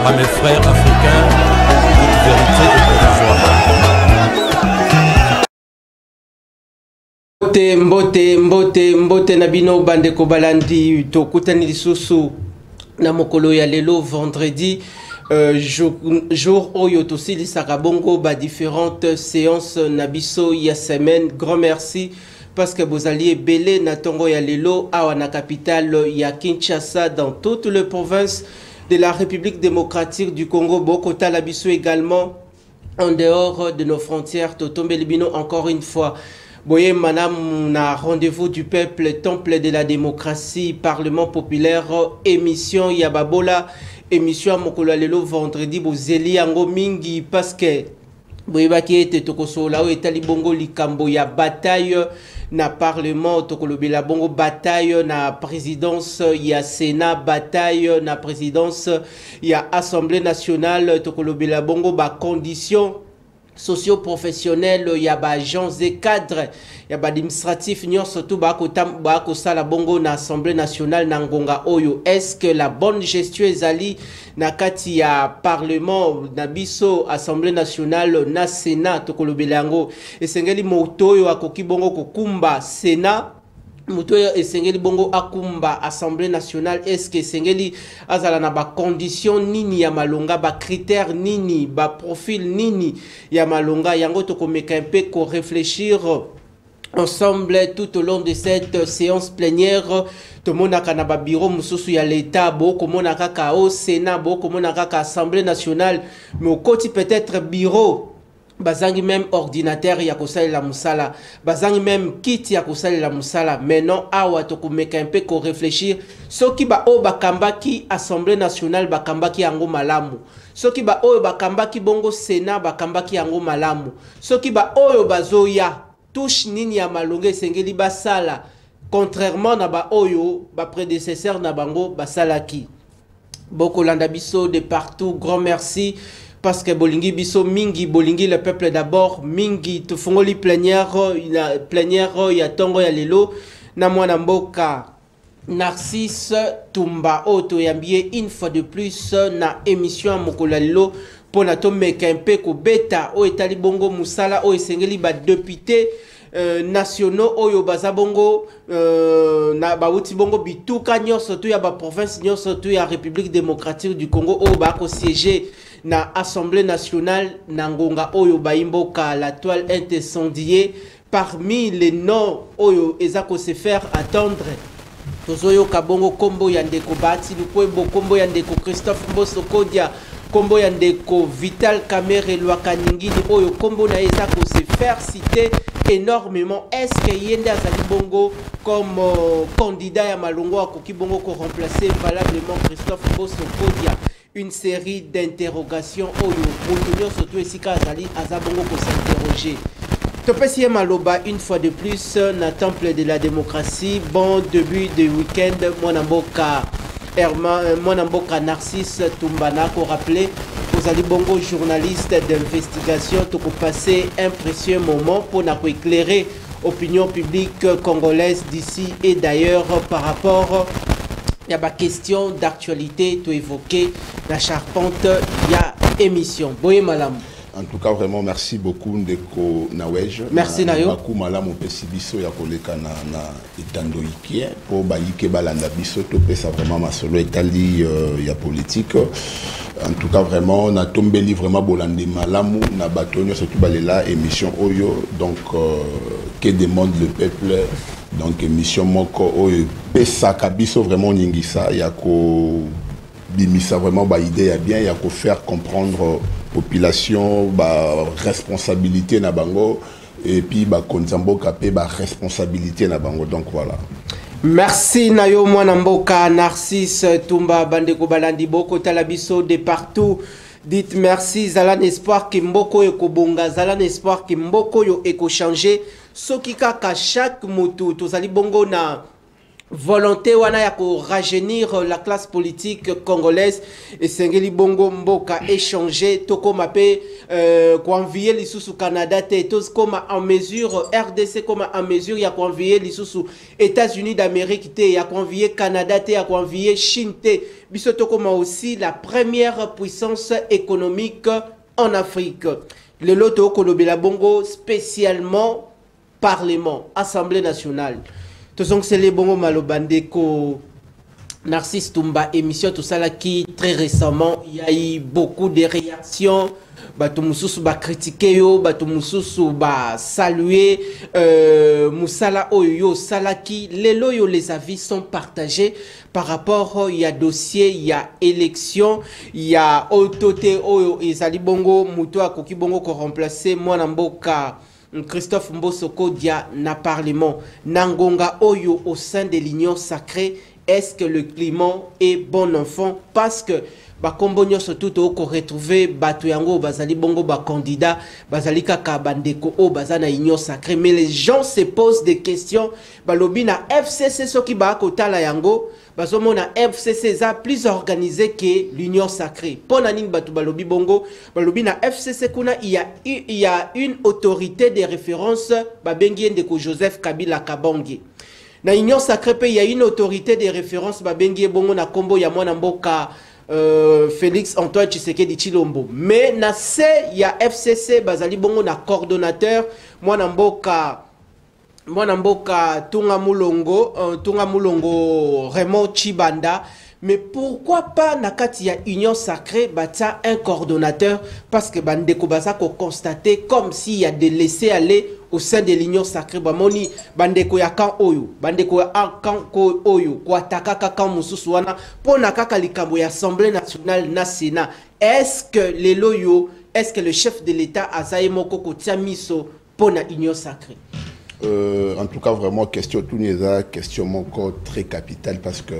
à mes frères africains, toute vérité est provisoire. Mbote nabino bandeko balandi tokutani lisusu na mokolo ya lelo vendredi jour oyo tosilisa bongo ba différentes séances nabiso ya semaine. Grand merci parce que vous alliez belé na tongo ya lelo awa na capitale ya Kinshasa, dans toute la province de la République démocratique du Congo. Bokota labiso également en dehors de nos frontières. Totombe libino encore une fois. Boye madame, na rendez-vous du peuple, temple de la démocratie, parlement populaire, émission Yababola, émission Mokolo lelo vendredi bozeli ango mingi parce que boye baki ete tokosola o etali bongo likambo ya bataille na parlement, tokolobela bongo bataille na présidence ya Sénat, bataille na présidence ya Assemblée nationale, tokolobela bongo ba conditions socio-professionnels, il y a des agents et cadres, il y a des administratifs, il y a surtout la bongo na Assemblée nationale nangonga oyo. Est-ce que la bonne gestion ezali na kati ya parlement na biso Assemblée nationale na Sénat tokolobelango esengeli moto oyo akoki bongo kokumba Sénat mutoyo esengeli bongo akumba Assemblée nationale? Est-ce que esengeli azala na ba condition nini ya malonga, ba critère nini, ba profil nini ya malonga? Yango tokomeka un peu ko réfléchir ensemble tout au long de cette séance plénière. Tomonaka na ba bureau mususu ya l'État, boko monaka ka au Sénat, boko monaka ka Assemblée nationale, mais au côté peut-être bureau bazangi même ordinateur ya kosala la musala, bazangi même kit ya kosala la musala. Maintenant awa tokomeka un peu ko réfléchir soki ba o bakambaki Assemblée nationale bakambaki yango malamu, soki ba oyo bakambaki bongo Sénat bakambaki yango malamu, soki ba oyo bazoya touche nini ya malonga esengeli basala contrairement na ba oyo ba prédécesseur na bango basalaki. Boko landa biso de partout, grand merci parce que bolingi biso mingi, bolingi le peuple d'abord mingi. Tufungoli plénière ya tongo ya lelo na mwana mboka Narcisse Tumba Oto yambie une fois de plus na émission Mokolo lelo pona to meka mpe ko beta o etali bongo musala o esengeli ba député nationaux oyo bazabongo na bauti bongo bituka nyonso to ya ba province nyonso to ya République démocratique du Congo o ba ko siéger na Assemblée nationale nangonga oyo baimboka la toile incendiée. Parmi les noms oyo ezako se faire attendre tozoyo kabongo kombo ya ndeko Bati Lukwebo, kombo ya ndeko Christophe Mboso Kodia, kombo ya ndeko Vital Kamerhe Lwakaningini oyo kombo na ezako se faire citer énormément. Est-ce que yende azali bongo comme candidat ya malongo akoki bongo ko remplacer valablement Christophe Mboso Kodia? Une série d'interrogations oyo surtout esika azali azabongo ko s'interroger. Topesi maloba une fois de plus na temple de la démocratie. Bon début de week-end mon amboka Narcisse Tumbana ko rappeler aux ali bongo journaliste d'investigation to passer un précieux moment pour éclairer opinion publique congolaise d'ici et d'ailleurs par rapport il y a des questions d'actualité to évoquer la charpente il y a émission boye malam. En tout cas, vraiment, merci beaucoup Ndeko Nawej. Merci Nayo. Beaucoup malam opesi biso ya koleka na itando ikie pour baike balanda biso to pesa vraiment masolo etali ya politique. En tout cas, vraiment, on a tombé vraiment bolande malamu na batonyo surtout balela émission oyo donc que demande le peuple. Donc émission moko oyo pesa kabiso vraiment ningisa ya ko bimisa vraiment ba idée ya bien ya ko faire comprendre population ba responsabilité na bango et puis ba konzambo kapé ba responsabilité na bango. Donc voilà. Merci Nayo mwana mboka Narcisse Tumba bandeko balandi boko talabiso de partout. Dites merci zalan espoir ki mboko yo kobonga, zalan espoir ki mboko yo eko changer. Soki kaka chaque moto tozali bongo na volonté wana ya ko rajeunir la classe politique congolaise et sengeli bongo mboka échanger toko mapé ko envier lisusu Canada te tous comme en mesure RDC comme en mesure ya ko envier lisusu États-Unis d'Amérique te ya ko envier Canada te ya ko envier Chine te biso toko ma aussi la première puissance économique en Afrique le loto kolobela bongo spécialement Parlement Assemblée nationale. Donc c'est les bons malobandé ko Narcisse Tumba émission tout ça là qui très récemment il y a eu beaucoup de réactions bato mususu ba critiquer yo bato mususu ba saluer musala oyo sala qui les avis sont partagés par rapport il y a dossier il y a élection il y a autorité oyo ezali bongo muto akoki bongo ko remplacer mwana mboka Christophe Mbosoko dia na parlement Nangonga Oyo au sein de l'Union sacrée. Est-ce que le climat est bon enfant? Parce que bakombonyo surtout au retrouver batu yango bazali bongo ba candidat bazali kaka bandeko o bazana Union sacrée, mais les gens se posent des questions balobi na FCC soki ba kotala yango bazomona FCC za plus organisé que l'Union sacrée. Pona nini batu balobi bongo balobi na FCC kuna il y a une autorité de référence babengi ndeko Joseph Kabila Kabonge. Na Union sacrée pe il y a une autorité de référence babengi bongo na kombo ya mwana mboka Félix Antoine Tshisekedi Tshilombo. Mais na C il y a FCC bazali bongo na coordonnateur mwana mboka Tunga Mulongo Raymond Chibanda. Mais pourquoi pas nakati ya Union sacrée bata un coordonnateur? Parce que bandeko baza ko constater comme s'il y a des laissés aller au sein de l'Union sacrée. Bamoni bandeko ya kan oyo bandeko ya kan ko oyo ko ataka kan mususu wana pona kaka likambo ya Assemblée nationale na Sénat. Est-ce que les loyo est-ce que le chef de l'État azaye moko ko tiamiso pona Union sacrée? En tout cas, vraiment, question très capitale parce que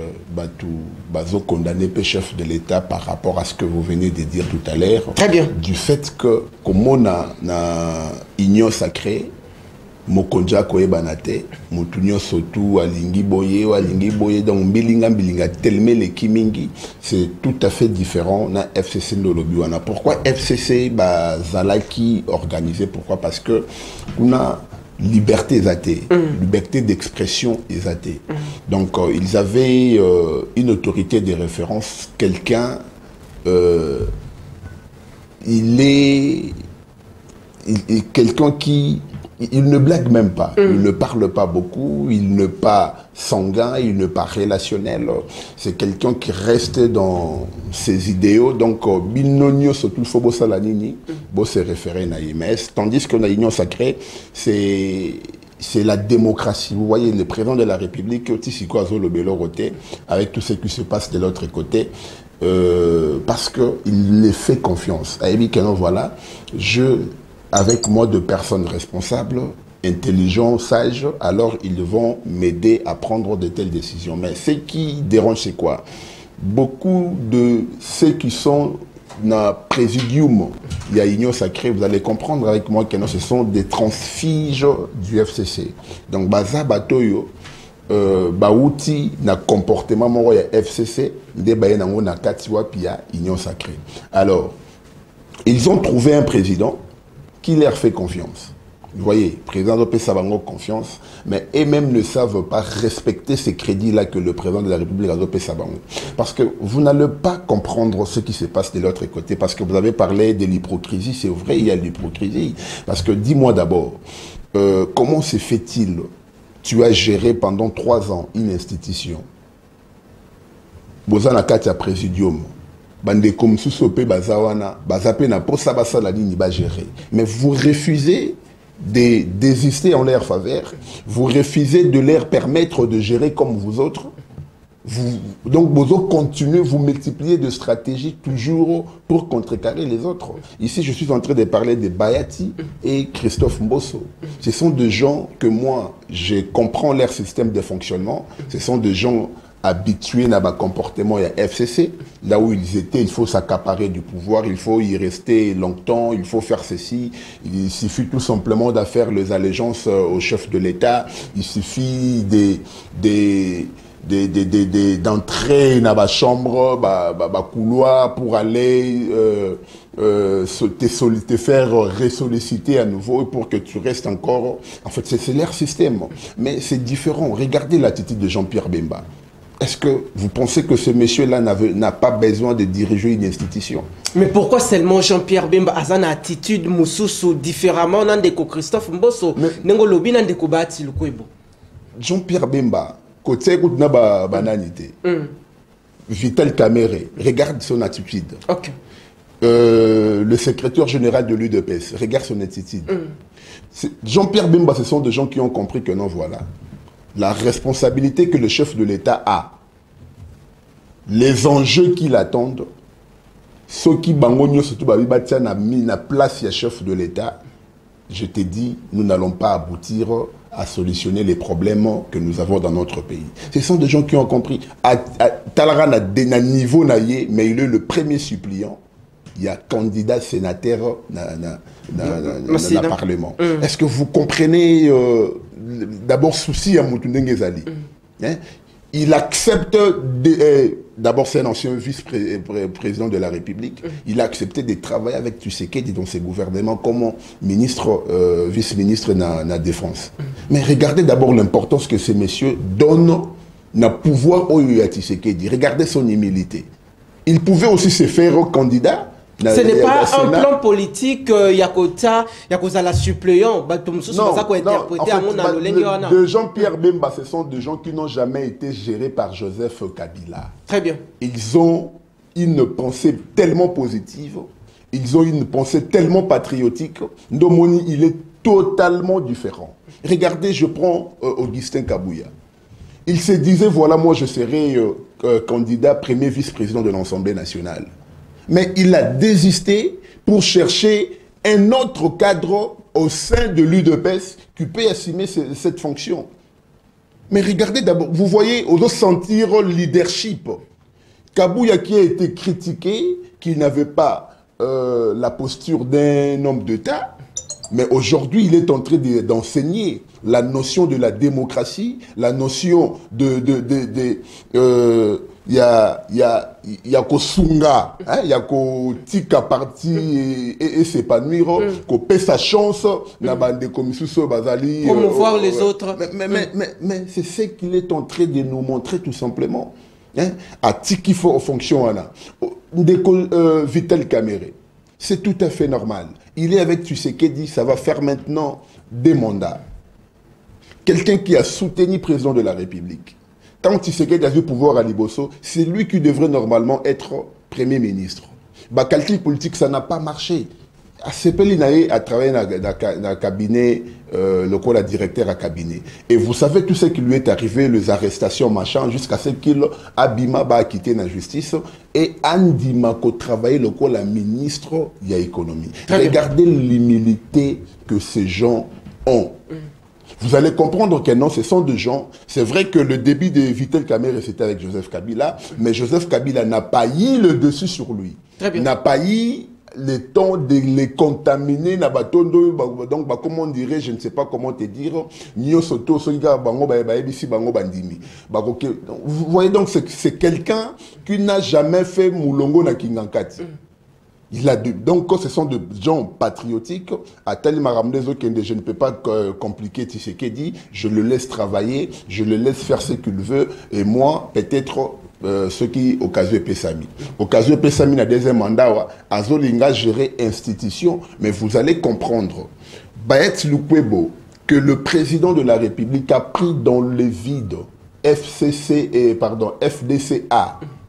Bazo condamné le chef de l'État par rapport à ce que vous venez de dire tout à l'heure. Très bien. Du fait que, comme on a union sacrée, Mokonja koye banate, Motunyo sotu alingi boye, donc bilinga telme le kimingi, c'est tout à fait différent na FCC Ndolobiwana. Pourquoi FCC zalaki organisé? Pourquoi? Parce que on a liberté exatée, liberté d'expression exatée. Donc ils avaient une autorité de référence, quelqu'un, quelqu'un qui il ne blague même pas, il ne parle pas beaucoup, il n'est pas sanguin, il n'est pas relationnel. C'est quelqu'un qui reste dans ses idéaux. Donc, binonio surtout faut salanini, bo se référer na IMS. Tandis que la Union sacrée, c'est la démocratie. Vous voyez, le président de la République, avec tout ce qui se passe de l'autre côté, parce qu'il les fait confiance. Voilà, avec moi de personnes responsables, intelligents, sages, alors ils vont m'aider à prendre de telles décisions. Mais ce qui dérange, c'est quoi? Beaucoup de ceux qui sont dans le présidium, il y a Union sacrée, vous allez comprendre avec moi que non, ce sont des transfiges du FCC. Donc, Baza Batoyo, Baouti, na comportement, il y a FCC, des Bayenango, na Katiwa, puis il y a Union sacrée. Alors, ils ont trouvé un président qui leur fait confiance. Vous voyez, président Lopé Sabango confiance, mais eux-mêmes ne savent pas respecter ces crédits-là que le président de la République a Lopé Sabango. Parce que vous n'allez pas comprendre ce qui se passe de l'autre côté, parce que vous avez parlé de l'hypocrisie, c'est vrai, il y a l'hypocrisie. Parce que dis-moi d'abord, comment se fait-il, tu as géré pendant 3 ans une institution, Bozana Katia Présidium, bande comme sous-sopé bazawana bazape na pour ça la ligne ba gérer, mais vous refusez de désister en leur faveur, vous refusez de leur permettre de gérer comme vous autres. Donc vous continuez, vous multipliez de stratégies toujours pour contrecarrer les autres. Ici je suis en train de parler de Bayati et Christophe Mbosso. Ce sont des gens que moi je comprends leur système de fonctionnement. Ce sont des gens habitués à ma comportement, il y a FCC, là où ils étaient, il faut s'accaparer du pouvoir, il faut y rester longtemps, il faut faire ceci, il suffit tout simplement de faire les allégeances au chef de l'État, il suffit d'entrer dans la chambre, couloir pour aller te faire ressolliciter à nouveau pour que tu restes encore. En fait, c'est leur système. Mais c'est différent. Regardez l'attitude de Jean-Pierre Bemba. Est-ce que vous pensez que ce monsieur-là n'a pas besoin de diriger une institution? Mais pourquoi seulement Jean-Pierre Bemba a une attitude moussoussou différemment d'Andeko Christophe Mbosso, Nengolobi n'Andeko Bati Lukwebo? Jean-Pierre Bemba, côté bananité. Vital Kamere, regarde son attitude. Ok. Le secrétaire général de l'UDPS, regarde son attitude. Jean-Pierre Bemba, ce sont des gens qui ont compris que non, voilà. La responsabilité que le chef de l'État a, les enjeux qui l'attendent, ceux qui bangogno surtout n'a mis la place à chef de l'État, je te dis, nous n'allons pas aboutir à solutionner les problèmes que nous avons dans notre pays. Ce sont des gens qui ont compris. Talara n'a niveau naïe, mais il est le premier suppliant. Il y a candidat sénateur dans le Parlement. Est-ce que vous comprenez d'abord souci à Moutoundenge Zali? Il accepte, d'abord c'est un ancien vice-président de la République, il a accepté de travailler avec Tshisekedi dans ses gouvernements comme ministre, vice-ministre de la Défense. Mais regardez d'abord l'importance que ces messieurs donnent au pouvoir au Tshisekedi. Regardez son humilité. Il pouvait aussi se faire candidat. Ce n'est pas un plan politique, Yakota, la suppléant, de Jean-Pierre Bemba, ce sont des gens qui n'ont jamais été gérés par Joseph Kabila. Très bien. Ils ont une pensée tellement positive, ils ont une pensée tellement patriotique. Ndomoni, il est totalement différent. Regardez, je prends Augustin Kabouya. Il se disait, voilà, moi je serai candidat premier vice-président de l'Assemblée nationale. Mais il a désisté pour chercher un autre cadre au sein de l'UDPS qui peut assumer cette fonction. Mais regardez d'abord, vous voyez, on doit sentir le leadership. Kabouya qui a été critiqué, qui n'avait pas la posture d'un homme d'État, mais aujourd'hui il est en train d'enseigner la notion de la démocratie, la notion il y a qu'au sunga, il y a qu'au tika parti et s'épanouir, qu'au paie sa chance, na bande comme bazali. Promouvoir les autres. Mais c'est ce qu'il est en train de nous montrer tout simplement. À Tiki fonction, Vital Kamere. C'est tout à fait normal. Il est avec Tshisekedi, ça va faire maintenant des mandats. Quelqu'un qui a soutenu le président de la République. Quand Tshisekedi a eu le pouvoir à Liboso, c'est lui qui devrait normalement être Premier ministre. Calcul politique, ça n'a pas marché. Asepeli a travaillé dans le cabinet, le directeur à cabinet. Et vous savez tout ce qui lui est arrivé, les arrestations, machin, jusqu'à ce qu'il Abima a quitté la justice et Andi Mako travaillé le la ministre de l'économie. Regardez l'humilité que ces gens ont. Vous allez comprendre que non, ce sont des gens. C'est vrai que le début de Vital Kamere, c'était avec Joseph Kabila, mais Joseph Kabila n'a pas eu le dessus sur lui. N'a pas eu le temps de les contaminer. Donc, comment on dirait, je ne sais pas comment te dire. Vous voyez donc, c'est quelqu'un qui n'a jamais fait Moulongo na Kingankati. Donc, ce sont des gens patriotiques. Je ne peux pas compliquer Tshisekedi. Je le laisse travailler, je le laisse faire ce qu'il veut. Et moi, peut-être, ce qui Ocasio Pessami. Ocasio Pessami n'a deuxième mandat. Azolinga gérer institution. Mais vous allez comprendre, Baet Lukwebo, que le président de la République a pris dans le vide. FDCA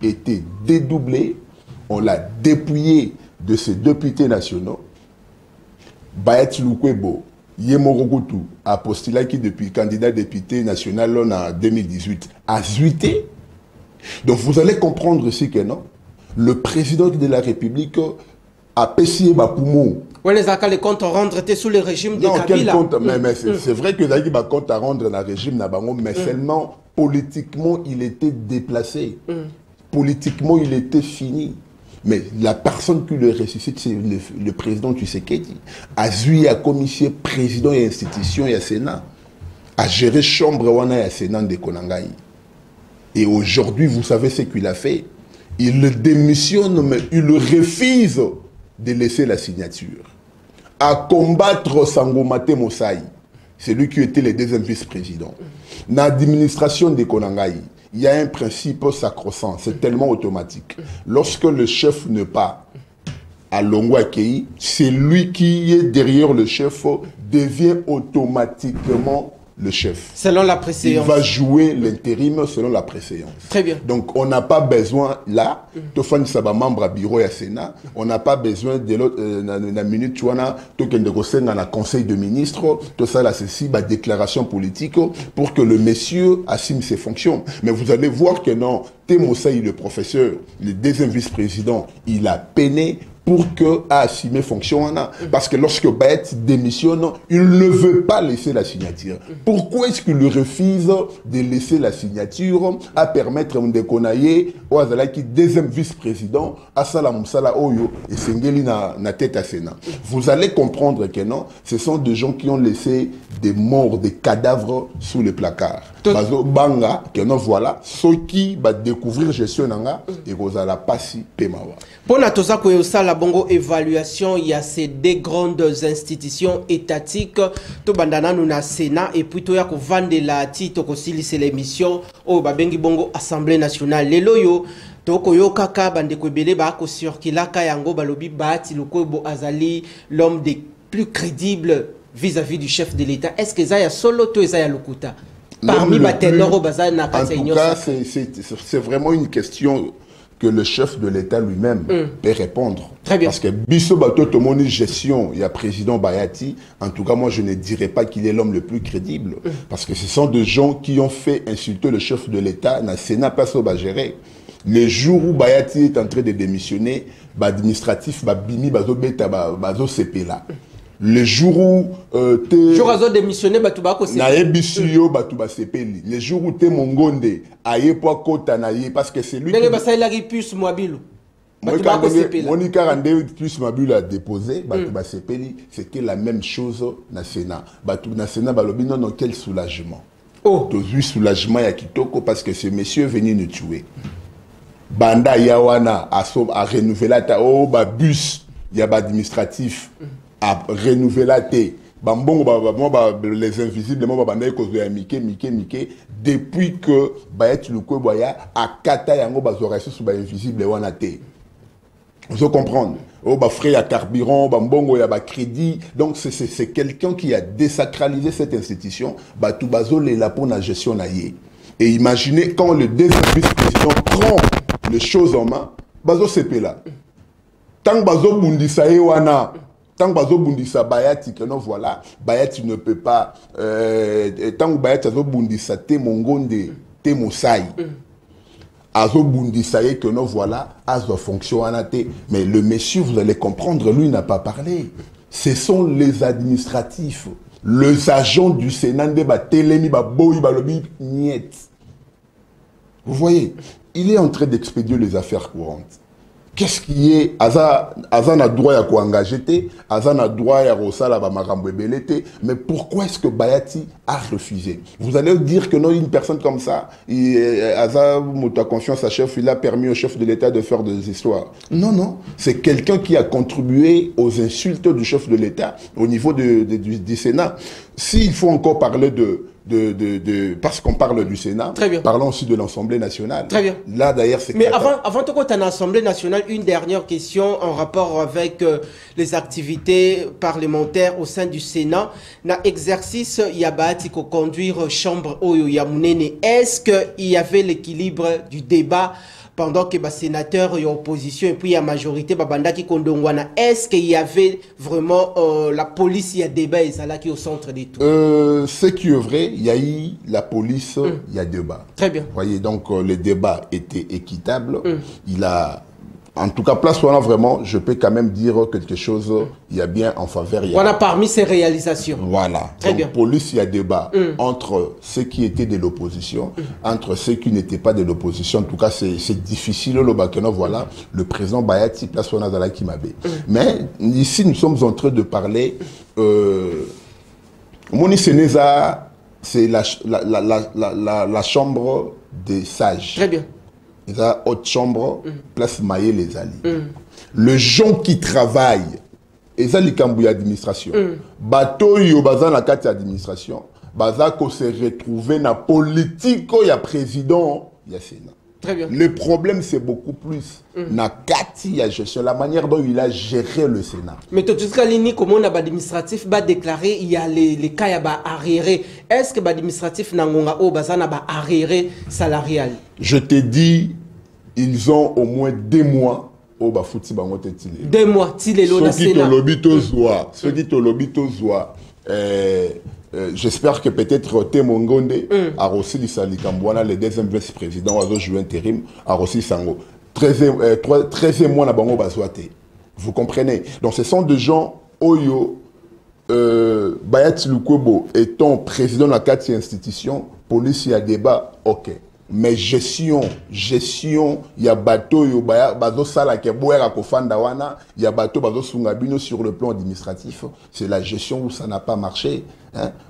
était dédoublé. On l'a dépouillé de ses députés nationaux. Baet Lukwebo, Yemorogotu, a postulé qui depuis candidat député national en 2018, a zuité. Donc vous allez comprendre aussi que non, le président de la République a payé Bapoumou. Oui, les comptes à rendre étaient sous le régime de Kabila. Mais c'est vrai que les comptes à rendre dans le régime Nabango, mais seulement politiquement il était déplacé. Politiquement il était fini. Mais la personne qui le ressuscite, c'est le président Tshisekedi. A joué à commission, président et institution et à Sénat. A géré chambre et à Sénat de Konangaï. Et aujourd'hui, vous savez ce qu'il a fait. Il démissionne, mais il refuse de laisser la signature. À combattre Sangomate Mosaï, c'est lui qui était le deuxième vice-président. Dans l'administration de Konangaï, il y a un principe sacro-saint, c'est tellement automatique. Lorsque le chef n'est pas à Longwa-Kei, c'est lui qui est derrière le chef, devient automatiquement le chef. Selon la préséance. Il va jouer l'intérim selon la préséance. Très bien. Donc, on n'a pas besoin, là, Tofan Saba membre à bureau et à Sénat, on n'a pas besoin de l'autre, la minute, tu vois, dans le conseil de ministres, tout ça, là, ceci, bah, déclaration politique, pour que le monsieur assume ses fonctions. Mais vous allez voir que non, Temosaï, le professeur, le deuxième vice-président, il a peiné pour que à assumer fonction. Parce que lorsque Bayet démissionne, il ne veut pas laisser la signature. Pourquoi est-ce qu'il refuse de laisser la signature à permettre de Konaye au Azalaki deuxième vice-président à Salam Sala Oyo et Sengeli na tête à Sénat. Vous allez comprendre que non, ce sont des gens qui ont laissé des morts, des cadavres sous les placards. Bazo Banga, que non voilà, ceux qui va découvrir gestion nanga et Rosala Passi Pemawa. Pour Natosa Koyosa, la bongo évaluation, il y a ces deux grandes institutions étatiques, to bandana nous na Sénat et puis to ya ko vande la tito ko silise l'émission au babengi bongo Assemblée nationale. Lelo yo to koyo kaka bande ko belé ba ko circulaka yango balobi bati loko bo azali l'homme des plus crédibles vis-à-vis du chef de l'État. Est-ce que ça y a solo to ça y a lokuta? Parmi Batenoro Bazar na en tout cas, c'est vraiment une question que le chef de l'État lui-même peut répondre. Très bien. Parce que Bisso Bato Tomoni gestion, il y a président Bayati, en tout cas moi je ne dirais pas qu'il est l'homme le plus crédible, parce que ce sont des gens qui ont fait insulter le chef de l'État, na Sénat pas ça va gérer. Les jours où Bayati est en train de démissionner, l'administratif va bimi bazo beta bazo CP là. Les jours où jour azo démissionné batubako c'est na ebisuyo batuba sepeli. Les jours où t'es mongonde aye po kota na ye parce que c'est lui qui basa il a plus mobile. Monica Rande plus mobile a déposé batuba sepeli, c'était la même chose na Sénat. Batu na Sénat balobi non quel soulagement. Oh, tu soulagement ya kitoko parce que ce monsieur est venu nous tuer. Banda yawana a renouvelé ta ba bus ya ba administratif à renouveler la thé. Les invisibles, depuis que Bayet Luko Boya a kata yango bazorasi sous invisible wana té. Vous comprenez? Oh bah frère ya carburant, bambongo ya ba crédit. Donc c'est quelqu'un qui a désacralisé cette institution. Bah tout bazo les la pour la gestion na yé. Et imaginez quand le deuxième vice-président prend les choses en main, bazo CP là. Tant bazo bundisa wana. Tant que Bundisa Bayati, que non voilà, Bayati ne peut pas. Tant que Bayati a Bundisa te mongonde te mosai. Azo Bundisa que non voilà, azo fonction anate. Mais le monsieur, vous allez comprendre, lui n'a pas parlé. Ce sont les administratifs, les agents du Sénat de Batelemi, Baboui, Balobi, Niet. Vous voyez, il est en train d'expédier les affaires courantes. Qu'est-ce qui est Azan a droit à quoi engager, Azan a droit à Rosala Bamarambo Belete, mais pourquoi est-ce que Bayati a refusé? Vous allez dire que non, une personne comme ça, Azan Mouta confiance à chef, il a permis au chef de l'État de faire des histoires. Non, non, c'est quelqu'un qui a contribué aux insultes du chef de l'État au niveau du Sénat. S'il faut encore parler parce qu'on parle du Sénat, parlons aussi de l'Assemblée nationale. Très bien. Là, d'ailleurs, c'est... Mais avant de compter en Assemblée nationale, une dernière question en rapport avec les activités parlementaires au sein du Sénat. Dans l'exercice, il y a bâti qu'on conduire chambre Oyo Yamounene. Est-ce qu'il y avait l'équilibre du débat pendant que les sénateurs et opposition et puis la majorité babandaki kondongwana? Est-ce qu'il y avait vraiment la police, il y a débat et ça là qui est au centre des tout? Ce qui est vrai, il y a eu la police, il y a débat. Très bien. Vous voyez, donc le débat était équitable. Il a, en tout cas, place on a vraiment, je peux quand même dire quelque chose, il y a bien en faveur. On a parmi ces réalisations. Voilà. Très donc, bien. Police, il y a débat entre ceux qui étaient de l'opposition, entre ceux qui n'étaient pas de l'opposition. En tout cas, c'est difficile. Voilà, le président Bayati, place on a dans la Kimabe. Mais ici, nous sommes en train de parler. Moni Sénéza c'est la chambre des sages. Très bien. La haute chambre, place Maïe les alliés. Les gens qui travaillent, et ça, les cambouis administration. Bateau, yo bazan la carte administration. Baza ko se retrouver na politique, il y a président, il y a Sénat. Très bien. Le problème, c'est beaucoup plus na kati ya gestion, la manière dont il a géré le Sénat. Mais tout ce que comment on a administratif va déclarer il y a les cas ya ba arriéré. Est-ce que administratif nangonga o bazana ba arriéré salarial? Je te dis, ils ont au moins 2 mois au bafouti bango tetile. 2 mois tilelo na Sénat. Ceux qui te lobito zoa. J'espère que peut-être Temongonde a reçu Kambouana, le deuxième vice-président, a joué intérim, a reçu Sango. 13e mois na bango bazouate. Vous comprenez? Donc ce sont des gens, Oyo, Bayat Lukwebo étant président de la 4e institution, police y a débat, ok. Mais gestion, il y a bateau, il y a bateau sala qui boire kofanda wana, il y a bateau bateau sungabino sur le plan administratif. C'est la gestion où ça n'a pas marché.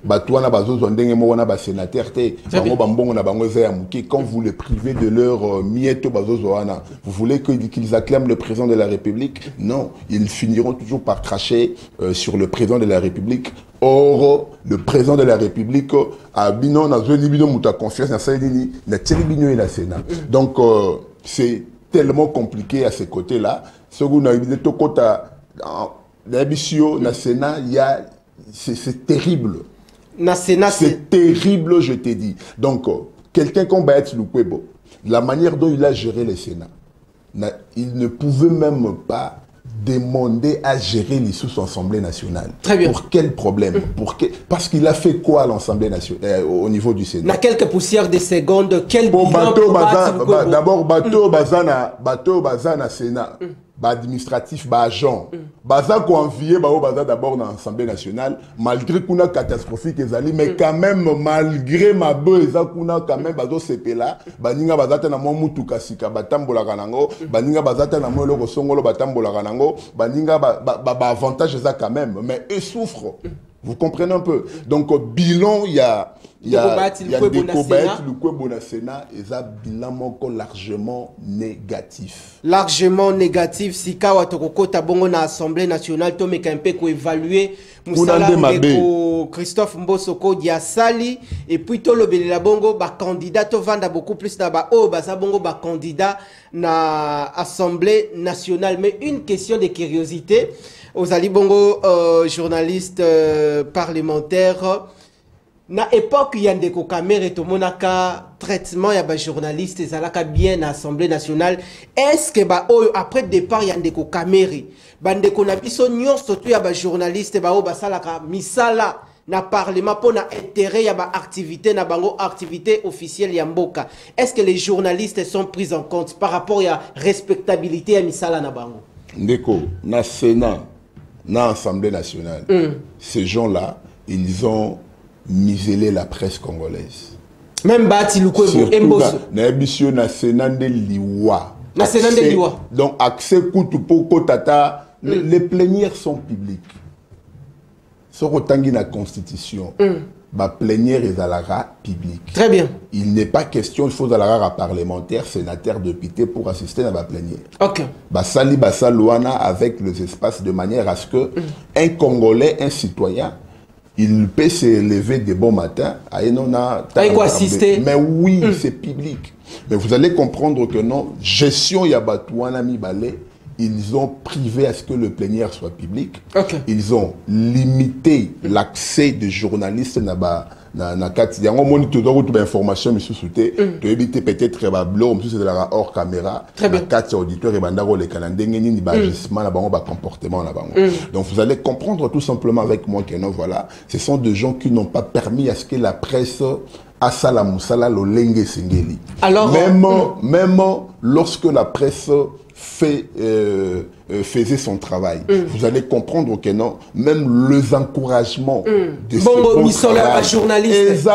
Bateau wana bateau zondenge mo wana ba sénateur te, bango bambongo na bango za yamuki. Quand vous les privez de leur mieto bateau wana, vous voulez qu'ils acclament le président de la République? Non, ils finiront toujours par cracher sur le président de la République. Or, le président de la République a binon na zoni bino muta confiance na saïdini na télébino et la Sénat. Donc c'est tellement compliqué à ces côtés-là. Ce qu'on a dit to kota l'ambition na Sénat, il y a c'est terrible. Na Sénat c'est terrible, je te dis. Donc quelqu'un comme Bayat Lukwebo, la manière dont il a géré le Sénat, il ne pouvait même pas demander à gérer les sous-assemblées nationales. Très bien. Pour quel problème? Parce qu'il a fait quoi à l'Assemblée nationale, au niveau du Sénat? Na quelques poussières de secondes, quel bilan d'abord, bateau bazana Sénat, administratif, agent. Baza ko envié baza d'abord dans l'Assemblée nationale, malgré qu'on a catastrophique ezali, mais quand même, malgré ma beza qu'on a quand même bazo CP là, baninga bazata na mo mutu kasika batambola kanango, baninga bazata na mo loko songolo batambola kanango, baninga avantage ça quand même, mais eux souffrent. Vous comprenez un peu? Donc, bilan, il y a des cobayettes, le Kwebo na Sénat, et ça, bilan largement négatif. Largement négatif. Si Kawa Tokoko Tabongo na Assemblée nationale, Tome Kempe ko évaluer Moussala Mbeko, Christophe Mbosoko Diasali, et puis Tolo Belela Bongo, ba candidat, to vanda beaucoup plus na ba oh, ba bongo ba candidat na Assemblée nationale. Mais une question de curiosité. Aux Ali Bongo, journaliste parlementaire, na époque il y a des caméras et tout monaka traitement il y a des journalistes et ça là bien à l'Assemblée nationale. Est-ce que après départ il y a des caméras, bande qu'on a biso nyon surtout il y a des journalistes et ba ça là misala na parlement pour na intérêt il y a des activités na bango activité officielle yamboka. Est-ce que les journalistes sont pris en compte par rapport à la respectabilité à misala na bango? Ndeko na Sénat na Assemblée nationale, ces gens-là, ils ont muselé la presse congolaise. Même Bati Lukwebo, Mbosso. Na Sénat de Liwa. Na Sénat de Liwa. Donc, accès Koutupo Kotata, les plénières sont publiques. Ce qui la Constitution, ma plénière est à la publique. Très bien. Il n'est pas question, il faut à la parlementaire, sénateur, député pour assister à la plénière. Ok. Basali Basalouana avec les espaces de manière à ce que un Congolais, un citoyen, il peut se lever de bon matin. Assister. Mais oui, c'est public. Mais vous allez comprendre que non, gestion Yabatouana Mibale, ils ont privé à ce que le plénière soit public. Okay. Ils ont limité l'accès des journalistes na kati yango moni to do information mi sousouté to éviter peut-être ba blog mi c'est hors caméra na kati auditeur et bandako le calendrier ni ba agissement na bango ba comportement na bango. Donc vous allez comprendre tout simplement avec moi que non voilà, ce sont des gens qui n'ont pas permis à ce que la presse asala musala lolenge singeli. Alors même lorsque la presse faisait son travail. Vous allez comprendre que non, même les encouragements de Bongo Missola journaliste.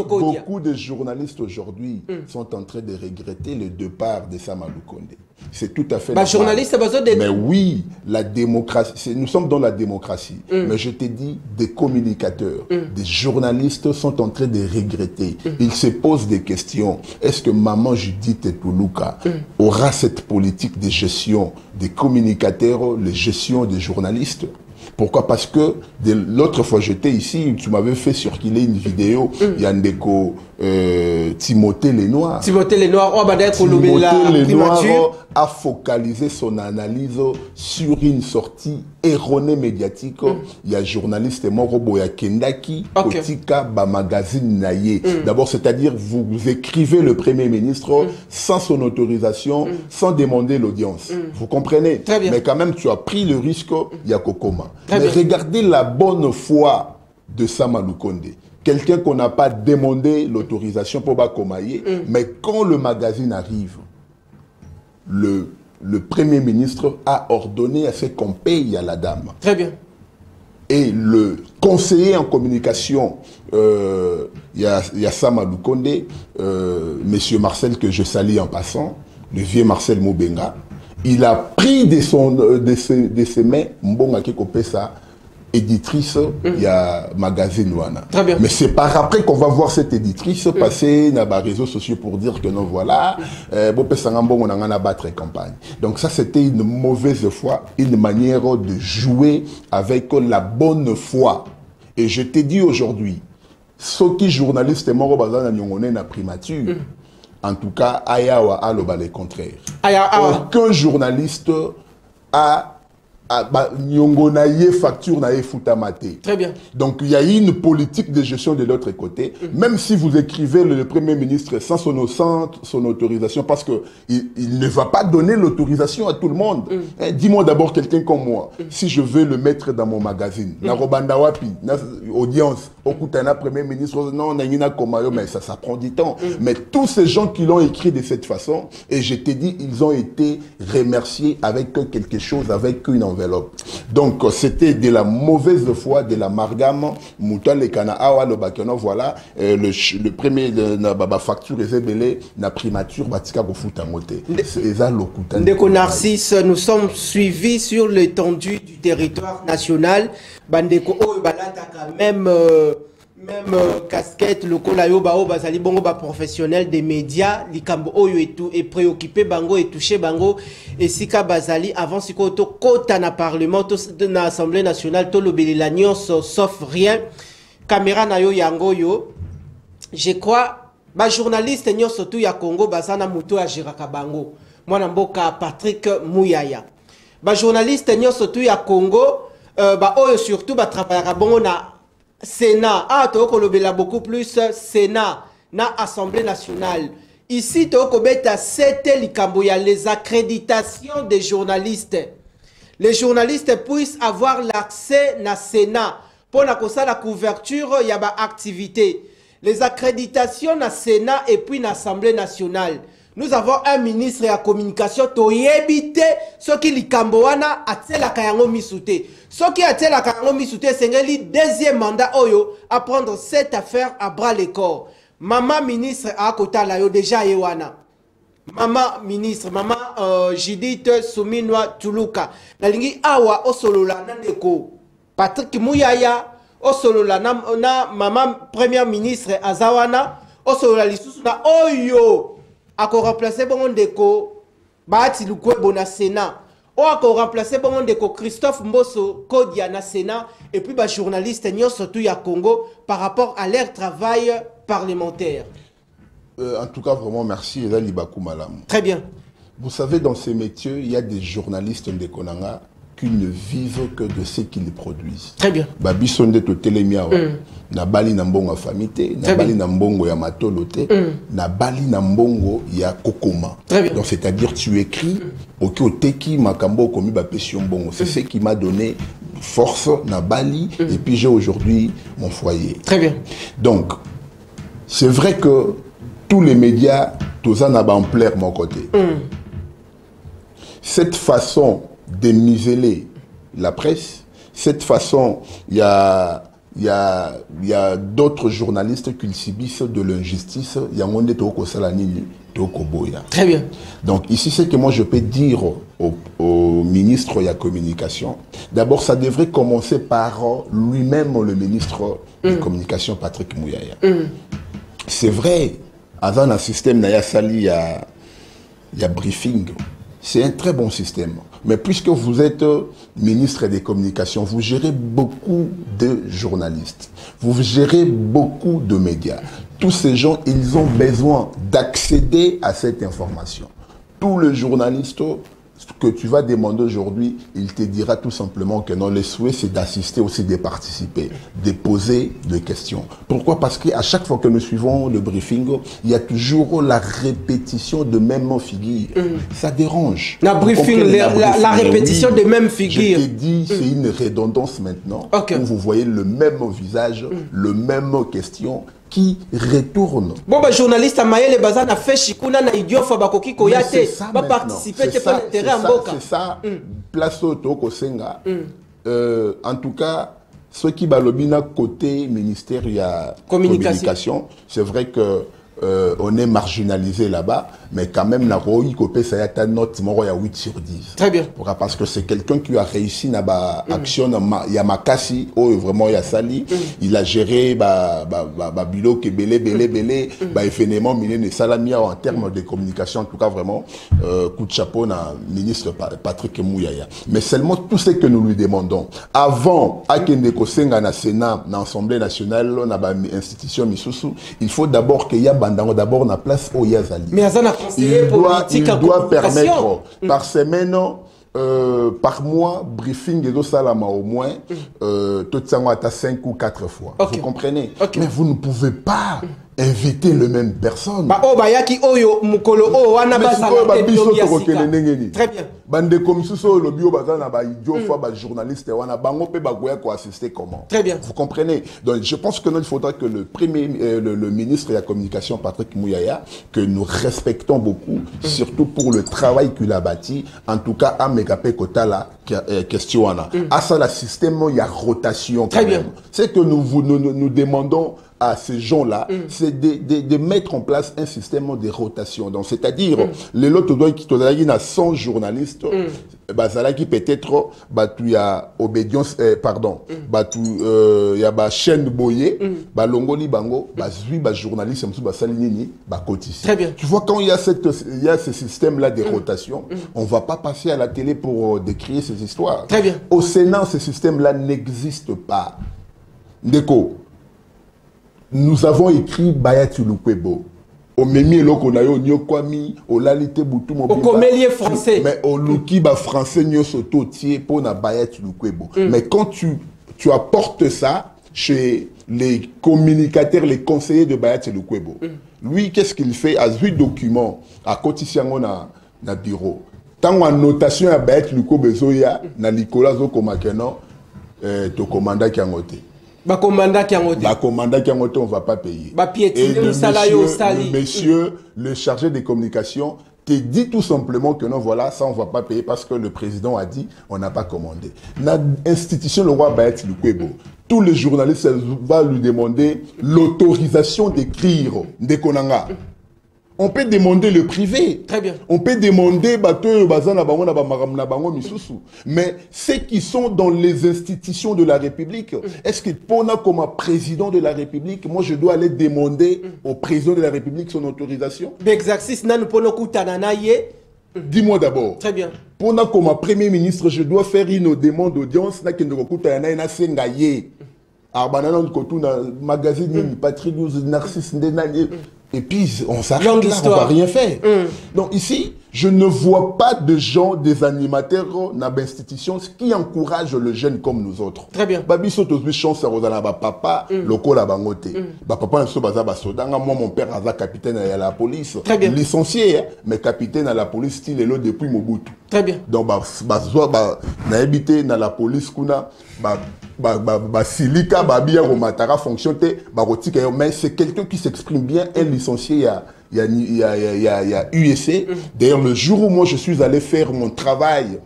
Beaucoup de journalistes aujourd'hui sont en train de regretter le départ de Sama Lukonde. C'est tout à fait normal. Mais oui, la démocratie, nous sommes dans la démocratie. Mais je te dis, des communicateurs, des journalistes sont en train de regretter. Ils se posent des questions. Est-ce que Maman Judith Toulouka aura cette politique de gestion des communicateurs, la gestion des journalistes? Pourquoi? Parce que l'autre fois j'étais ici, tu m'avais fait circuler une vidéo, il y a un déco Timothée Lenoir. Timothée Lenoir, a focalisé son analyse sur une sortie erronée médiatique. Il y a un journaliste Morobo Kendaki, Kotika, ba magazine Naye. D'abord, c'est-à-dire vous écrivez le Premier ministre sans son autorisation, sans demander l'audience. Vous comprenez? Mais quand même, tu as pris le risque, il y a Kokoma. Mais regardez la bonne foi de Sama Lukonde. Quelqu'un qu'on n'a pas demandé l'autorisation pour Bakomaye, mais quand le magazine arrive, le Premier ministre a ordonné à ce qu'on paye à la dame. Très bien. Et le conseiller en communication, il y a Sama Lukonde, monsieur Marcel, que je salue en passant, le vieux Marcel Moubenga, il a pris de ses mains, Mbonga Kekopesa, éditrice, il y a magazine Wana. Très bien. Mais c'est par après qu'on va voir cette éditrice passer dans les réseaux sociaux pour dire que non, voilà, on a battre campagne. Donc ça, c'était une mauvaise foi, une manière de jouer avec la bonne foi. Et je t'ai dit aujourd'hui, ceux qui journalistes moro bazana nyongone na primature, en tout cas, ayawa aloba le contraire. Aucun journaliste a facture na futamate. Très bien. Donc il y a une politique de gestion de l'autre côté. Même si vous écrivez le Premier ministre sans son autorisation, parce que il ne va pas donner l'autorisation à tout le monde. Dis-moi d'abord quelqu'un comme moi, si je veux le mettre dans mon magazine, na Robanda Wapi, na audience, Okutana Premier ministre, non, na Komayo, mais ça prend du temps. Mais tous ces gens qui l'ont écrit de cette façon, et je t'ai dit, ils ont été remerciés avec quelque chose, avec une enveloppe. Donc c'était de la mauvaise foi, de l'amalgame. Mouta le kana awa le bakeno, voilà le premier na facture ezebele na primature batika ko futa moté. Eza lokuta. Ndeko Narcisse, nous sommes suivis sur l'étendue du territoire national. Bandeko o balata quand même casquette le kolayo bao bazali bongo ba professionnel des médias likambo oyo et préoccupé bango et touché bango et sika bazali avant siko to kota na parlement to na assemblée nationale to lobeli la nyonso sauf rien caméra na yo yango yo je crois ba journaliste nyonso tu ya Congo bazana muto ya Jiraka bango mwana mboka Patrick Muyaya ba journaliste nyonso tu ya Congo ba oyo surtout ba travaillera bongo na Sénat, beaucoup plus Sénat, na Assemblée nationale. Ici, c'était les accréditations des journalistes. Les journalistes puissent avoir l'accès na Sénat. Pour la couverture, il y a des activités. Les accréditations na Sénat et puis na Assemblée nationale. Nous avons un ministre de la communication qui a évité ce qui est Kamboana a été la Kayango Misouté. Ce qui a été la Kayango Misouté, c'est le deuxième mandat à prendre cette affaire à bras le corps. Maman ministre a Kota Layo déjà Ewana. Maman ministre, maman Judith Suminwa Toulouka. Nalingi awa osolola nandeko. Patrick Muyaya osolola na maman première ministre Azawana osolola lisusu na oyo. Ako remplacer bon ndeko Bahati Lukwebo na Sénat. Ou ako remplacer bon ndeko Christophe Mbosso Kodia na Sénat et puis ba journaliste nyos surtout ya Congo par rapport à leur travail parlementaire. En tout cas vraiment merci Eza Libaku Malam. Très bien. Vous savez dans ces métiers, il y a des journalistes ndekonanga qui ne vivent que de ce qu'ils produisent. Très bien. Babi sonde to telemiawa. Na bali na mbongo famité, na bali na mbongo ya matolote, na bali na mbongo ya kokoma. Très bien. Donc c'est-à-dire tu écris OK oteki makambo komi ba pession mbongo. C'est ce qui m'a donné force na bali et puis j'ai aujourd'hui mon foyer. Très bien. Donc c'est vrai que tous les médias tous en a en plaire mon côté. Cette façon de museler la presse, cette façon, il y a il y a d'autres journalistes qui subissent de l'injustice. Il y a monde toko salanini toko boya. Très bien. Donc ici, c'est que moi je peux dire au ministre de la communication, d'abord ça devrait commencer par lui-même, le ministre de la communication, Patrick Mouyaya. C'est vrai, avant un système naya sali, il y a briefing. C'est un très bon système. Mais puisque vous êtes ministre des communications, vous gérez beaucoup de journalistes, vous gérez beaucoup de médias. Tous ces gens, ils ont besoin d'accéder à cette information. Tous les journalistes que tu vas demander aujourd'hui, il te dira tout simplement que non, le souhait c'est d'assister aussi, de participer, de poser des questions. Pourquoi? Parce qu'à chaque fois que nous suivons le briefing, il y a toujours la répétition de mêmes figures. Ça dérange. La briefing, la répétition des mêmes figures. Je t'ai dit, c'est une redondance maintenant, Okay. où vous voyez le même visage, le même question, qui retourne. Bon, bah, journaliste, Maël Bazan a fait Chikuna na Idiofa Bakoki Koyate, va participer, tu pas l'intérêt en Boka. C'est ça, place au Toko Senga. En tout cas, ceux qui balobina côté ministère, il y a communication. C'est vrai que on est marginalisé là-bas, mais quand même, la Roi Copé, ça y a ta note, il y a 8 sur 10. Très bien. Parce que c'est quelqu'un qui a réussi dans l'action, il y a Makassi, vraiment il y a Sali, il a géré Bilo, Belé, événement, Milène et Salamia en termes de communication, en tout cas vraiment, coup de chapeau à ministre Patrick Mouyaya. Mais seulement tout ce que nous lui demandons, avant, à Kendeko Senga na Sénat, dans l'Assemblée nationale, dans l'institution Misusu, il faut d'abord qu'il y ait d'abord la place au Yazali. Mais il doit permettre par semaine, par mois, briefing et salama au moins, tout ça à 5 ou 4 fois. Vous comprenez? Mais vous ne pouvez pas inviter le même personne. Très bien. Bande comme ça, le bio bazana ba idiofa ba journaliste wana bango pe bagoya ko assister comment. Très bien. Vous comprenez? Donc je pense que il faudra que le premier le ministre de la communication Patrick Mouyaya, que nous respectons beaucoup, surtout pour le travail qu'il a bâti, en tout cas à Megape Kotala question wana. À ça le système il y a rotation. Très bien. C'est que nous demandons à ces gens-là, c'est de mettre en place un système de rotation. Donc, c'est-à-dire, les lots qui ont 100 journalistes, qui peut-être, il y a obédience, pardon, il y a chaîne boyé, longoli bango, journaliste, Très bien. Tu vois, quand il y a ce système-là de rotation, on ne va pas passer à la télé pour décrire ces histoires. Très bien. Au Sénat, ce système-là n'existe pas. Ndeko, nous avons écrit Bayati Lukwebo. Au Memi Lokonayo, Nyokwami, au Lalite Boutou, au Comélier français. Mais au Lukiba français, Nyosototier, pour na Bayati Lukwebo. Mais quand tu apportes ça chez les communicateurs, les conseillers de Bayati Lukwebo, lui, qu'est-ce qu'il fait? À 8 documents, à Kotisiango na bureau. Tant en notation à Bayati Lukwebo, na Nicolas Zokomakeno, to commanda qui a noté. Commanda qui a noté, on ne va pas payer. Et le monsieur, le chargé des communications, te dit tout simplement que non, voilà, ça on ne va pas payer parce que le président a dit on n'a pas commandé. L'institution, le roi Bayat Lukwebo, tous les journalistes vont lui demander l'autorisation d'écrire des Konanga. On peut demander le privé. Très bien. On peut demander mais ceux qui sont dans les institutions de la République, est-ce que pour moi comme président de la République, moi je dois aller demander au président de la République son autorisation? Dis-moi d'abord. Très bien. Pour moi comme premier ministre, je dois faire une demande d'audience magazine Patrick News, Narcisse et puis on s'arrête là, on ne va rien faire. Donc ici, je ne vois pas de gens, des animateurs dans l'institution qui encouragent le jeune comme nous autres. Très bien. Babi soto chance à Rosana papa, local à Bangote. Papa ne soba basoda. Moi mon père a capitaine à la police. Très bien. Licencié, mais capitaine à la police style et là depuis Mobutu. Très bien. Donc na habité dans la police kuna silika babia romatara fonctionne mais c'est quelqu'un qui s'exprime bien, un licencié il y a USC. D'ailleurs, le jour où moi je suis allé faire mon travail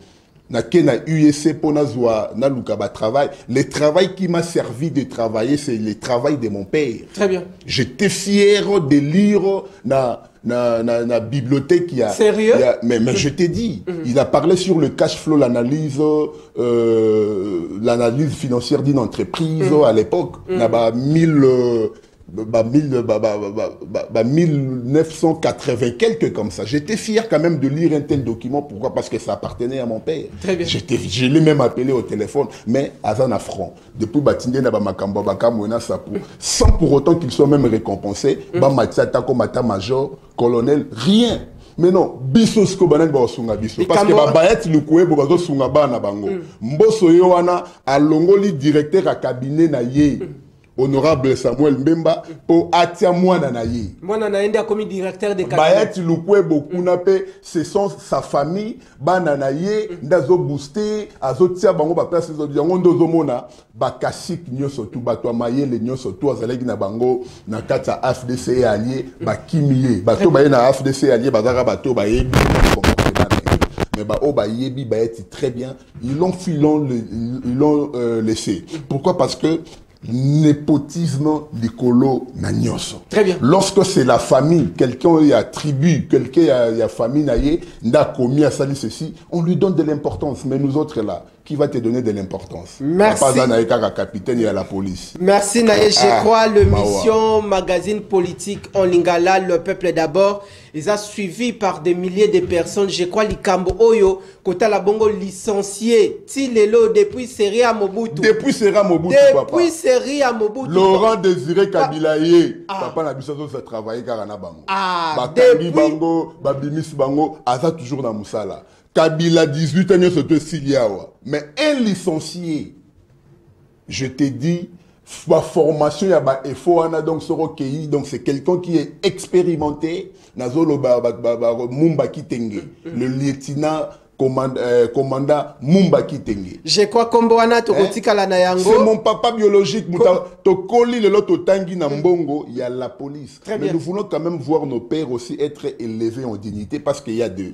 na USC pour na lukaba travail. Le travail qui m'a servi de travailler, c'est le travail de mon père. Très bien. J'étais fier de lire na bibliothèque qui a. Sérieux? Mais je t'ai dit, il a parlé sur le cash flow, l'analyse financière d'une entreprise à l'époque. Na 1980 quelques comme ça. J'étais fier quand même de lire un tel document. Pourquoi? Parce que ça appartenait à mon père. Très bien. Je l'ai même appelé au téléphone. Mais Azan a front. Depuis Batinde na Makambo Bakamona Sapu, sans pour autant qu'il soit même récompensé, Bamatsata comme major, colonel, rien. Mais non, biso sko banan ba osunga biso parce que ba bayet lukwe bo bazo sunga bana bango. Mboso yowana alongoli directeur à cabinet na ye. Honorable Samuel Mbemba pour atia mwana na ye. Mwana na ende comme directeur de cabinet. Bayet lukwe beaucoup na pe ce sont sa famille bana na ye ndazo booster azo tia bango ba place zo yango ndozo mona ba kasik nyoso tu bato mayele nyoso tu azaleki na bango na kata FDC allié ba kimie bato ba na FDC allié bazaka bato ba yebi mais bah oh bah yebi bah très bien ils l'ont laissé. Pourquoi? Parce que népotisme l'écolo nagnoso. Très bien. Lorsque c'est la famille, quelqu'un y a tribu, quelqu'un y a famille naïe, n'a commis à salir ceci, on lui donne de l'importance. Mais nous autres là, qui va te donner de l'importance? Merci. Pas à capitaine et à la police. Merci Naye. Je crois le mission magazine politique en lingala, le peuple d'abord. Ils ont suivi par des milliers de personnes. Je crois l'Ikambo Oyo, Kota la Bongo licencié. Tilelo depuis Seria Mobutu. Depuis Seria Mobutu, papa. Depuis Seria Mobutu. Laurent Désiré Kabilaye. Papa n'a pas besoin de travailler car on a bango. Depuis bango, babimis bango, Aza toujours dans Moussala. Kabila 18 ans sur Siliawa. Mais un licencié, je t'ai dit, la formation il y a donc donc c'est quelqu'un qui est expérimenté. Nazolo Mumba Kitenge, le lieutenant commandant Mumba Kitenge. Je crois Komboana Tokotika la Nayango. C'est mon papa biologique. Tokoli le lot tangi na mbongo, il y a la police. Mais nous voulons quand même voir nos pères aussi être élevés en dignité parce qu'il y a des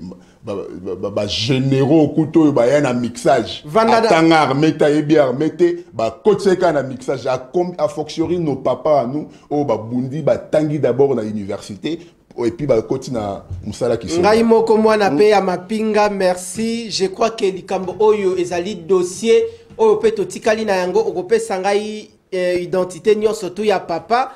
généraux au couteau, il y a un mixage. Tangar, meta ebiar, mete, kotseka na mixage. A fortiori nos papas à nous, bundi, tangi d'abord dans l'université. Et puis continue musala qui ngai moko mwana pe ya mapinga. Merci. Je crois que likambo oyo ezali dossier oyo pe totikali na yango okopesa ngai identité nyonso tu ya papa.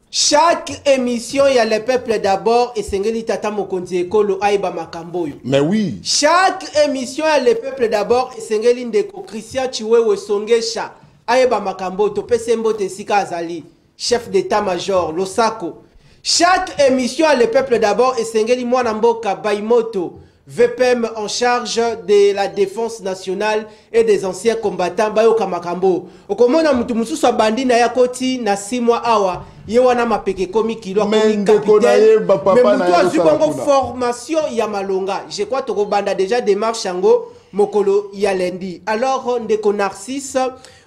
Chaque émission il y a le peuple d'abord et sengeli tata mokonzi ekolo aiba makambo oyo. Mais oui. Chaque émission il y a le peuple d'abord et sengeli ndeko Christian Chiwewe Songesha aiba makambo to pese mbote sika azali chef d'état-major Losako. Chaque émission a le peuple d'abord et Sengeli Mwanamboka Baimoto, VPM en charge de la défense nationale et des anciens combattants Bayoka Makambo. Okomona mutu mususu abandi na yakoti na 6 mois awa yewana mapeke komi kilo komi capitaine. Mais mutu azubango formation ya malonga. Je crois toko banda déjà démarche yango mokolo ya lundi. Alors ndeko Narcisse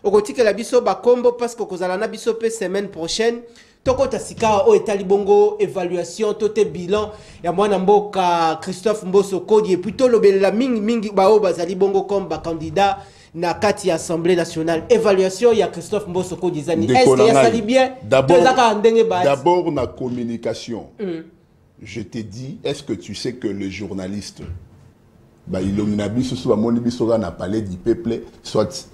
okotika la biso bakombo parce que kozala na biso pe semaine prochaine. Toko tasika o etali bongo évaluation tote bilan ya mwana mboka Christophe Mboso Kodi et plutôt lobelela mingi bao bazali bongo comme ba candidat na kati ya Assemblée nationale. Évaluation ya Christophe Mboso Kodi zani est-ce que ya sali bien? D'abord na communication. Je t'ai dit, est-ce que tu sais que le journaliste il a parlé du peuple soit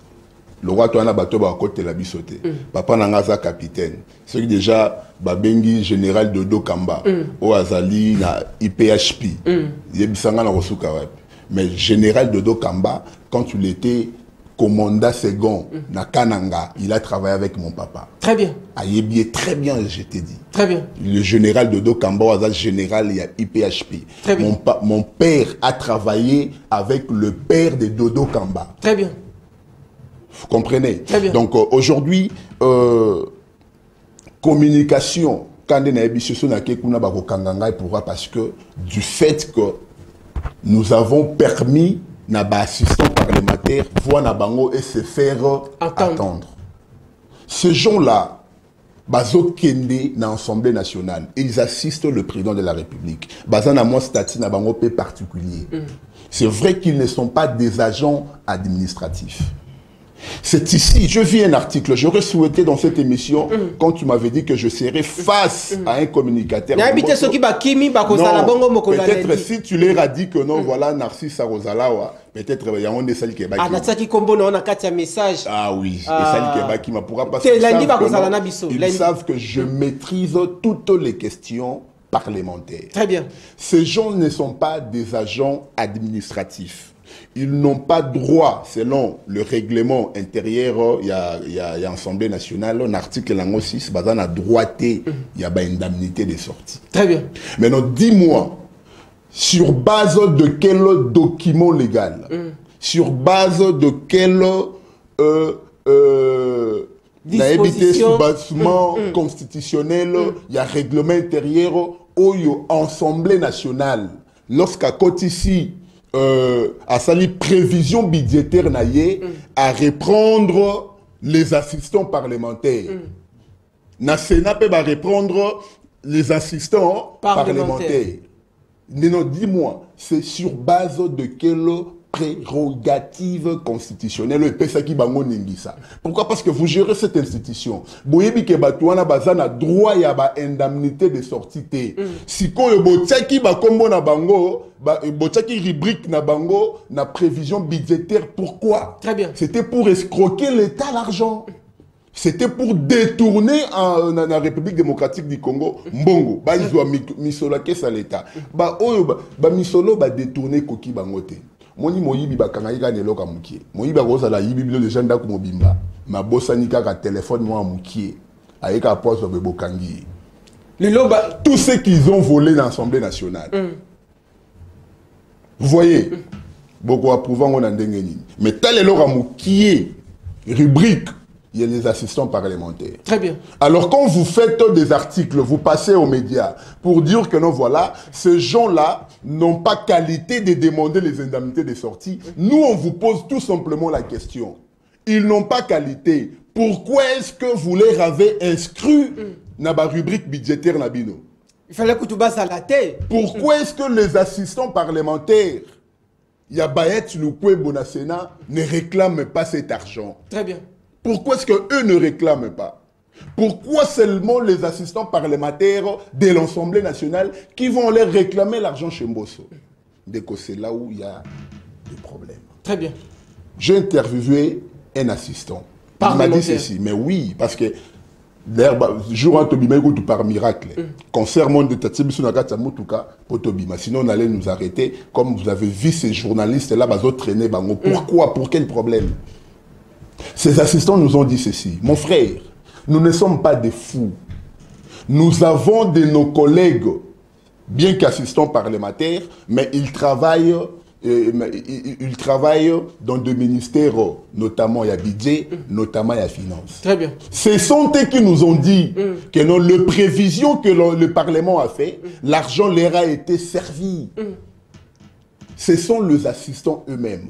le roi toi na bato ba côté la bisoté papa nangaza capitaine c'est déjà babengi général Dodo Kamba o azali na IPHP yebisanga na rosuka wapi mais général Dodo Kamba quand il était commandant second na Kananga il a travaillé avec mon papa. Très bien. Ayebi très bien je t'ai dit. Très bien. Le général Dodo Kamba azali général il y a IPHP. Très bien. Mon père a travaillé avec le père de Dodo Kamba. Très bien. Vous comprenez? Très bien. Donc aujourd'hui, communication, quand on a pourquoi? Parce que du fait que nous avons permis à assistant parlementaire voir Nabango et se faire attendre. Ces gens-là, Bazo Kende dans l'Assemblée nationale, ils assistent le président de la République. Bazan a mon statut Nabango particulier. C'est vrai qu'ils ne sont pas des agents administratifs. C'est ici, je vis un article, j'aurais souhaité dans cette émission, quand tu m'avais dit que je serais face à un communicateur. Peut-être si tu leur as dit que non, voilà Narcisse Arozalawa, peut-être il y a un des salles qui est message. Ah oui, qui m'a pourra passer. Ils savent que je maîtrise toutes les questions parlementaires. Très bien. Ces gens ne sont pas des agents administratifs. Ils n'ont pas droit, selon le règlement intérieur, il y a l'Assemblée nationale, un article 6, il y a droité, il y a une indemnité de sortie. Très bien. Maintenant, dis-moi, sur base de quel document légal, sur base de quel soubassement constitutionnel, il y a règlement intérieur, où il y a Assemblée nationale, lorsqu'à côté ici, à sali prévision budgétaire à reprendre les assistants parlementaires. Na Sénat peut reprendre les assistants parlementaires. Non, dis-moi, c'est sur base de quelle prérogative constitutionnelle et ça qui bango ningisa. Pourquoi? Parce que vous gérez cette institution. Boyebi ke batouana bazana droit ya ba indemnité de sortie té. Si ko botsaki ba kombo na bango, botsaki rubrique na bango na prévision budgétaire. Pourquoi? Très bien. C'était pour escroquer l'État l'argent. C'était pour détourner en la République démocratique du Congo mbongo. Ba ils ont misolo kesa l'État. Ba oyo ba misolo ba détourner koki bangote. Moni moyibi bakangayika neloka mukie. Moyibi akozala yibi bilo de janda ko mobimba. Ma bosanika ka téléphone moi mukie. Ayeka poste de bokangi. Tous ceux qu'ils ont volé dans l'Assemblée nationale. Vous voyez, beaucoup approuvant on a ndengeni. Mais tel eloka mukie rubrique, il y a les assistants parlementaires. Très bien. Alors quand vous faites des articles, vous passez aux médias pour dire que non, voilà, ces gens-là n'ont pas qualité de demander les indemnités de sortie. Nous, on vous pose tout simplement la question. Ils n'ont pas qualité. Pourquoi est-ce que vous les avez inscrits dans la rubrique budgétaire Nabino? Il fallait que tu basses à la tête. Pourquoi est-ce que les assistants parlementaires, Yabayet Lukwe Bonasena, ne réclament pas cet argent? Très bien. Pourquoi est-ce qu'eux ne réclament pas? Pourquoi seulement les assistants parlementaires de l'Assemblée nationale qui vont leur réclamer l'argent chez Mbosso? C'est là où il y a des problèmes. Très bien. J'ai interviewé un assistant. Il m'a dit ceci, mais oui, parce que jour un par miracle. Concert monde de Tatsibisu Nagata Mutuka, Potobima. Sinon, on allait nous arrêter. Comme vous avez vu ces journalistes là, ils ont traîné. Pourquoi? Pour quel problème? Ces assistants nous ont dit ceci. Mon frère, nous ne sommes pas des fous. Nous avons de nos collègues, bien qu'assistants parlementaires, mais ils travaillent dans des ministères, notamment il y a budget, notamment il y a finance. Très bien. Ce sont eux qui nous ont dit que dans les prévisions que le Parlement a fait, l'argent leur a été servi. Ce sont les assistants eux-mêmes.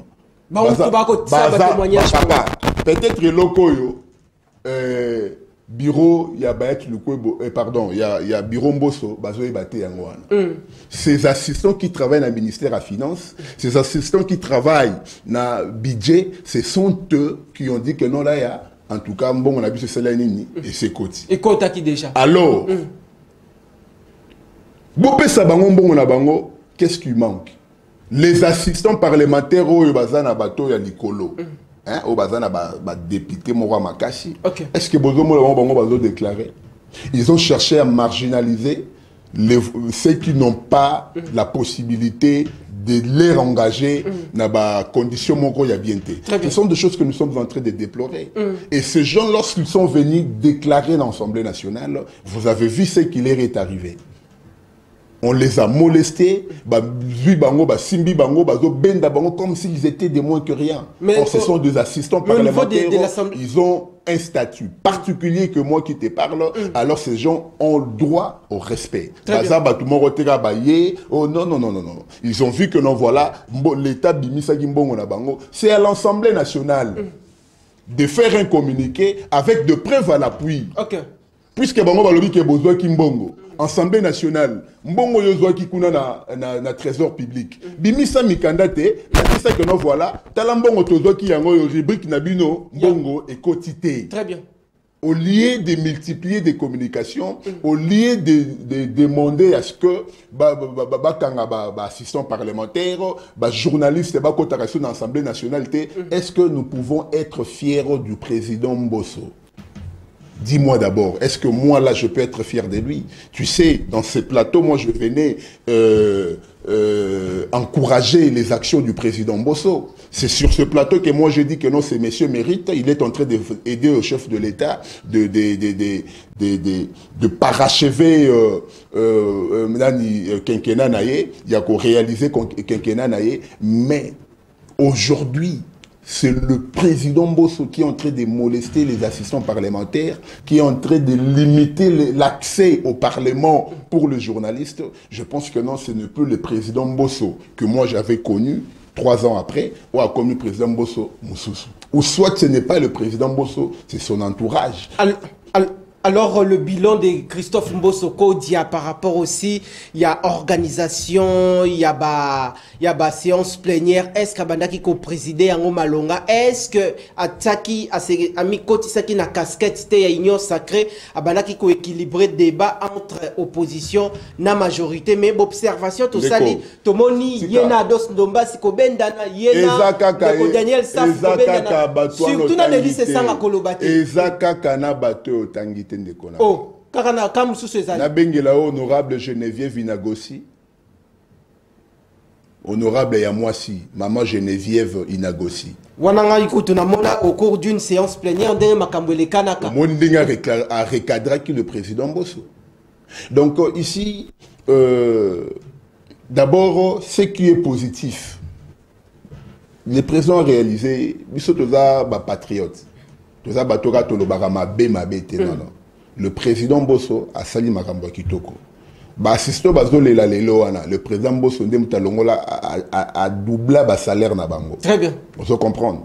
Peut-être lokoyo bureau il y a pardon il y a bureau Mbosso bazoy baté yangwana. Ces assistants qui travaillent dans le ministère à finance, ces assistants qui travaillent dans le budget, ce sont eux qui ont dit que non là il y a en tout cas bon on a vu ce salaire nini et c'est côté. Et quota qui déjà. Alors bopé sa bango bon on a bango, qu'est-ce qui manque? Les assistants parlementaires au bazana bato ya likolo. Au bazana ba député Mora Makashi. Est-ce que Bozo déclaré? Ils ont cherché à marginaliser ceux qui n'ont pas la possibilité de les engager dans des conditions moko ya bienté. Ce sont des choses que nous sommes en train de déplorer. Et ces gens, lorsqu'ils sont venus déclarer dans l'Assemblée nationale, vous avez vu ce qui leur est arrivé. On les a molestés, comme s'ils étaient des moins que rien. Or, ce sont des assistants parlementaires. Ils ont un statut particulier que moi qui te parle. Alors, ces gens ont droit au respect. Oh non, non, non, non, non. Ils ont vu que non, voilà, l'État c'est à l'Assemblée nationale de faire un communiqué avec de preuves à l'appui. puisque bango balobi ke bozwa ki mbongo Assemblée nationale mbongo yozwa ki kuna na trésor public bimisa mikanda te ça que nous voilà tala mbongo tozwa ki yango yo rubrique na bino mbongo et quotité. Très bien. Au lieu de multiplier des communications, au lieu de demander à ce que assistant parlementaire, journaliste, dans l'Assemblée nationale, est-ce que nous pouvons être fiers du président Mbosso? Dis-moi d'abord, est-ce que moi là je peux être fier de lui? Tu sais, dans ce plateau, moi je venais encourager les actions du président Mbosso. C'est sur ce plateau que moi je dis que non, ce monsieur mérite. Il est en train d'aider au chef de l'État de parachever quinquennat naye, il y a qu'à réaliser quinquennat naye, mais aujourd'hui c'est le président Mbosso qui est en train de molester les assistants parlementaires, qui est en train de limiter l'accès au Parlement pour les journalistes. Je pense que non, ce n'est plus le président Mbosso que moi j'avais connu 3 ans après, ou a connu le président Mbosso Moussoussou. Ou soit ce n'est pas le président Mbosso, c'est son entourage. Alors, le bilan de Christophe Mbosso Kodia par rapport aussi, il y a organisation, il y a séance plénière. Est-ce qu'Abandaki ko présidé en Malonga? Est-ce que Ataki a mis Kotisaki na casquette te ya union sacrée, Abandaki ko équilibré débat entre opposition na majorité? Mais observation tout ça, Tomoni yena dos ndomba siko bendana yena de Daniel Saf bendana surtout na le lycée sanga kolobate. Ezaka kana bato tangi. Oh, Karana, comme sous ces années. Nabengela honorable Geneviève Inagosi. Honorable Yamoisi, maman Geneviève Inagosi. Wananga ikutu na mona au cours d'une séance plénière de Makambwele Kanaka. Mondinga a recadré qui le président Mbosso. Donc ici, d'abord, ce qui est positif, le président a réalisé, Bisso toza ba patriote. Toza batora tolobara mabe non. Le président Mbosso a sali makambo kitoko. Ba assisto bazole la lelo wana. Le président Mbosso ndem talongola a doublé ba salaire na bango. Très bien. On se comprendre.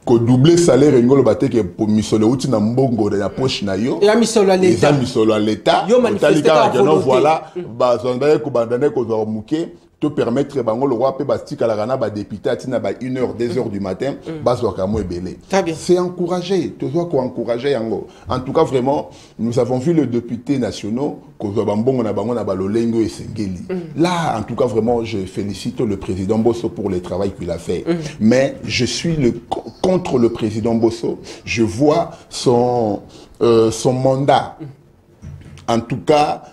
Ko doubler salaire ngolo bateke pour misolo uti na mbongo na poche na yo. Et a misolo à l'État. Misolo à l'État. Yo manifesté à volonté. Voilà, ba zondaye ko bandane ko zo muke. Te permettre bango le roi peut bastika la rana ba député atina ba 1h 2h du matin bazo kamo ebele. C'est encouragé, tu dois encourager yango. En tout cas vraiment nous avons vu le député nationaux ko zo bambongo na bango na balolengo et sengeli. Là en tout cas vraiment je félicite le président Mbosso pour le travail qu'il a fait. Mais je suis contre le président Mbosso. Je vois son mandat. En tout cas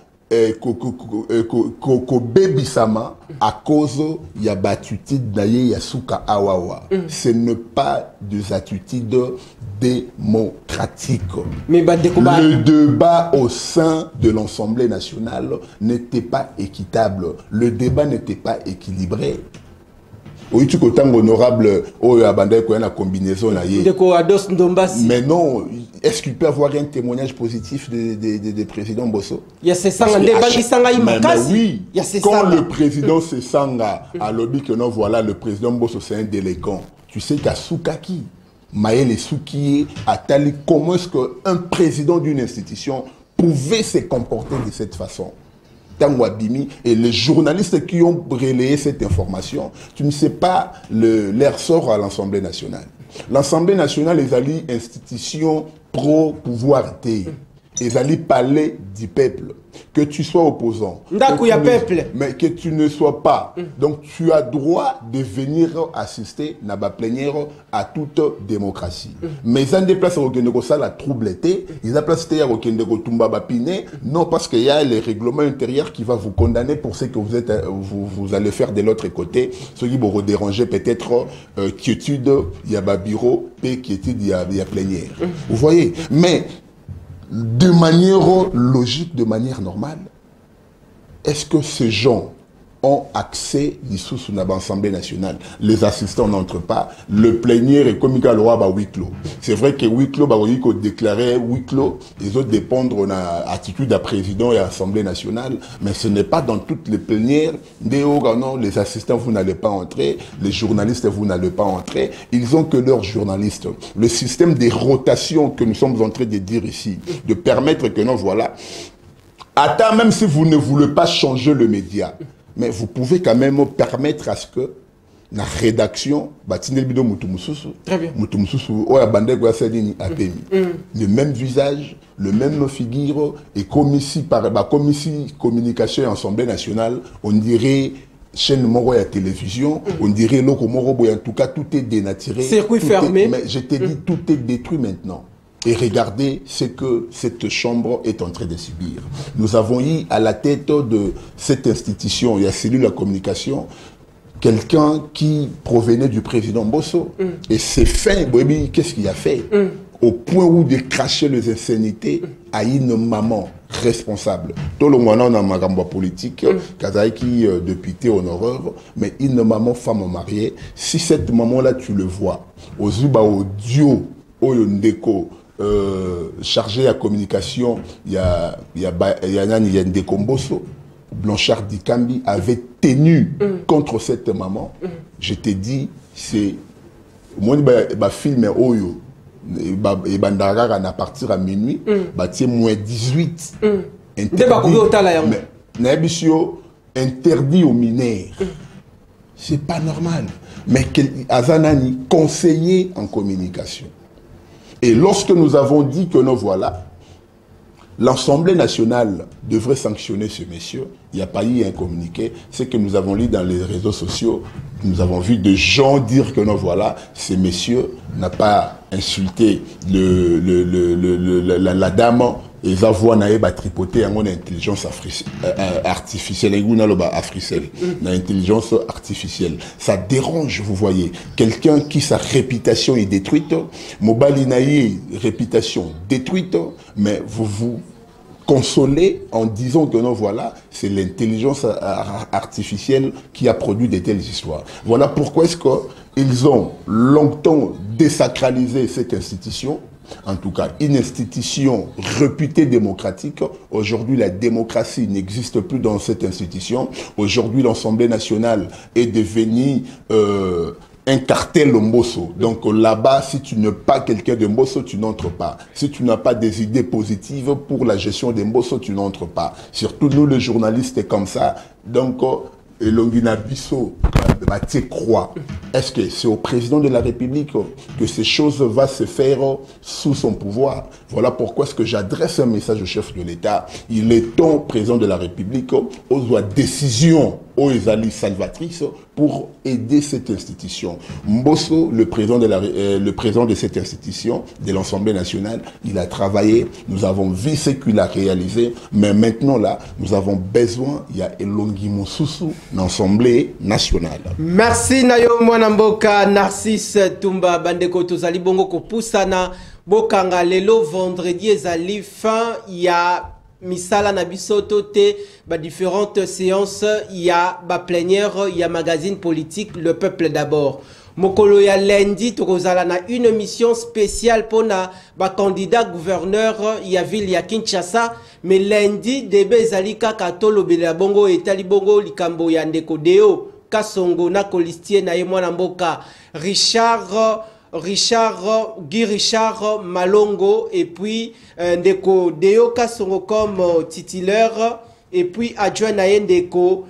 baby sama à cause ya batitude d'ailleurs yasuka awawa. Ce n'est pas des attitudes démocratiques. Mais le débat au sein de l'Assemblée nationale n'était pas équitable. Le débat n'était pas équilibré. Oui, tu es honorable, la combinaison. Mais non, est-ce qu'il peut y avoir un témoignage positif de président Mbosso? Il y a ces sangs, oui, quand le président se sanga à lobby que non, voilà, le président Mbosso c'est un délinquant. Tu sais qu'à Soukaki, Maël Soukié a tali comment est-ce qu'un président d'une institution pouvait se comporter de cette façon? Et les journalistes qui ont relayé cette information, tu ne sais pas leur sort à l'Assemblée nationale. L'Assemblée nationale est une institution pro-pouvoir. Ils allaient parler du peuple. Que tu sois opposant, mais que tu ne sois pas. Donc tu as droit de venir assister à la plénière à toute démocratie. Mais ils ont des places à la troubleté, ils ont des places à non parce qu'il y a le règlement intérieur qui va vous condamner pour ce que vous allez faire de l'autre côté. Ce qui vous déranger peut-être quiétude, il y a un bureau, et quiétude, il y a plénière. Vous voyez? Mais de manière logique, de manière normale, est-ce que ces gens ont accès sous l'Assemblée nationale. Les assistants n'entrent pas. Le plénière est comme il y a huis clos. C'est vrai que huis clos, il faut déclarer huis clos. Ils ont dépendre de l'attitude du président et de l'Assemblée nationale. Mais ce n'est pas dans toutes les plénières. Les assistants, vous n'allez pas entrer. Les journalistes, vous n'allez pas entrer. Ils ont que leurs journalistes. Le système des rotations que nous sommes en train de dire ici, de permettre que non, voilà. Attends, même si vous ne voulez pas changer le média, mais vous pouvez quand même permettre à ce que la rédaction, très bien, le même visage, le même figure, et comme ici, communication et Assemblée nationale, on dirait chaîne Moro et télévision, on dirait Loco Moro, en tout cas tout est dénaturé. Circuit fermé. Mais je t'ai dit, tout est détruit maintenant. Et regardez ce que cette chambre est en train de subir. Nous avons eu à la tête de cette institution, il y a cellule de la communication, quelqu'un qui provenait du président Bosso. Et c'est fin, qu'est-ce qu'il a fait? Au point où de cracher les insanités à une maman responsable. Tout le monde a un politique, qui député en horreur, mais une maman femme mariée. Si cette maman-là, tu le vois, aux Zuba audio, au Ndeko, chargé à communication, il y a Ndeko Mbosso, Blanchard Dikambi avait tenu contre cette maman. Je t'ai dit, c'est moi film Oyo et Bandara à partir à minuit, moins 18 interdit aux mineurs. C'est pas normal. Mais Azanani conseiller en communication. Et lorsque nous avons dit que nous voilà, l'Assemblée nationale devrait sanctionner ce monsieur, il n'y a pas eu un communiqué. C'est que nous avons lu dans les réseaux sociaux, nous avons vu des gens dire que non, voilà, ce monsieur n'a pas insulté la dame, et la voix n'a pas tripoté à mon intelligence artificielle, l'intelligence artificielle. Ça dérange, vous voyez. Quelqu'un qui sa réputation est détruite, Mobali Naïe, réputation détruite, mais vous consolez en disant que non, voilà, c'est l'intelligence artificielle qui a produit de telles histoires. Voilà pourquoi est-ce qu'ils ont longtemps désacralisé cette institution. En tout cas, une institution réputée démocratique. Aujourd'hui, la démocratie n'existe plus dans cette institution. Aujourd'hui, l'Assemblée nationale est devenue un cartel Mbosso. Donc là-bas, si tu n'es pas quelqu'un de Mbosso, tu n'entres pas. Si tu n'as pas des idées positives pour la gestion des Mbosso, tu n'entres pas. Surtout nous, les journalistes, comme ça. Donc, Longina Bisso, croit. Est-ce que c'est au président de la République que ces choses vont se faire sous son pouvoir? Voilà pourquoi est-ce que j'adresse un message au chef de l'État. Il est temps, président de la République, aux décisions aux alliés salvatrices pour aider cette institution. Mbosso, le président de cette institution, de l'Assemblée nationale, il a travaillé, nous avons vu ce qu'il a réalisé, mais maintenant là, nous avons besoin, il y a Elongi Moussousou, l'Assemblée nationale. Merci Nayo Mwanamboka, Narcisse Tumba, Bandeko Tozali Bongo Kopusana, Bokanga Lelo, vendredi ezali fin, il y a misala na bisoto te ba différentes séances, il y a ba plénière, il y a magazine politique Le Peuple d'abord. Mokolo ya lundi tokozala na une mission spéciale pour na ba candidat gouverneur ya ville ya Kinshasa, mais lundi debe zalika katolo bela bongo etali bongo likambo ya ndeko Deo Kasongo na Colistie na ye mwana mboka Guy Richard Malongo, et puis Ndeko Deo Kasongo comme titulaire, et puis adjoint na Ndeko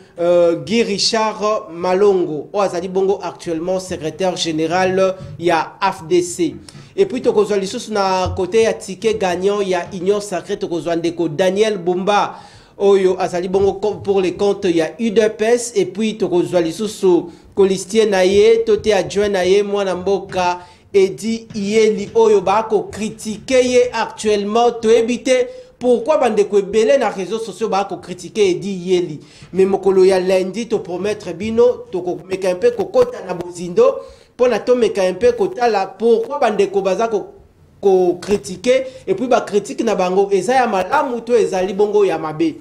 Guy Richard Malongo Oazali Bongo actuellement secrétaire général il y a AFDC. Et puis tokozwa lisusu na côté ya ticket gagnant il y a Union Sacrée, tokozwa Ndeko Daniel Bumba Oyo Azali Bongo pour les comptes il y a UDPS, et puis tokozwa lisusu Colistie naye toté adjoint naye mwana mboka Edi Yeli Oyo bako critiquer actuellement to éviter. Pourquoi bandeko ebele na réseaux sociaux bako critiquer Edi Yeli, mais mokolo ya lundi to promettre bino to ko meka un peu kokota na bozindo pour na to meka un peu kotala pourquoi bandeko bazako ko critiquer, et puis ba critique na bango eza ya malamu to ezali bongo ya mabe.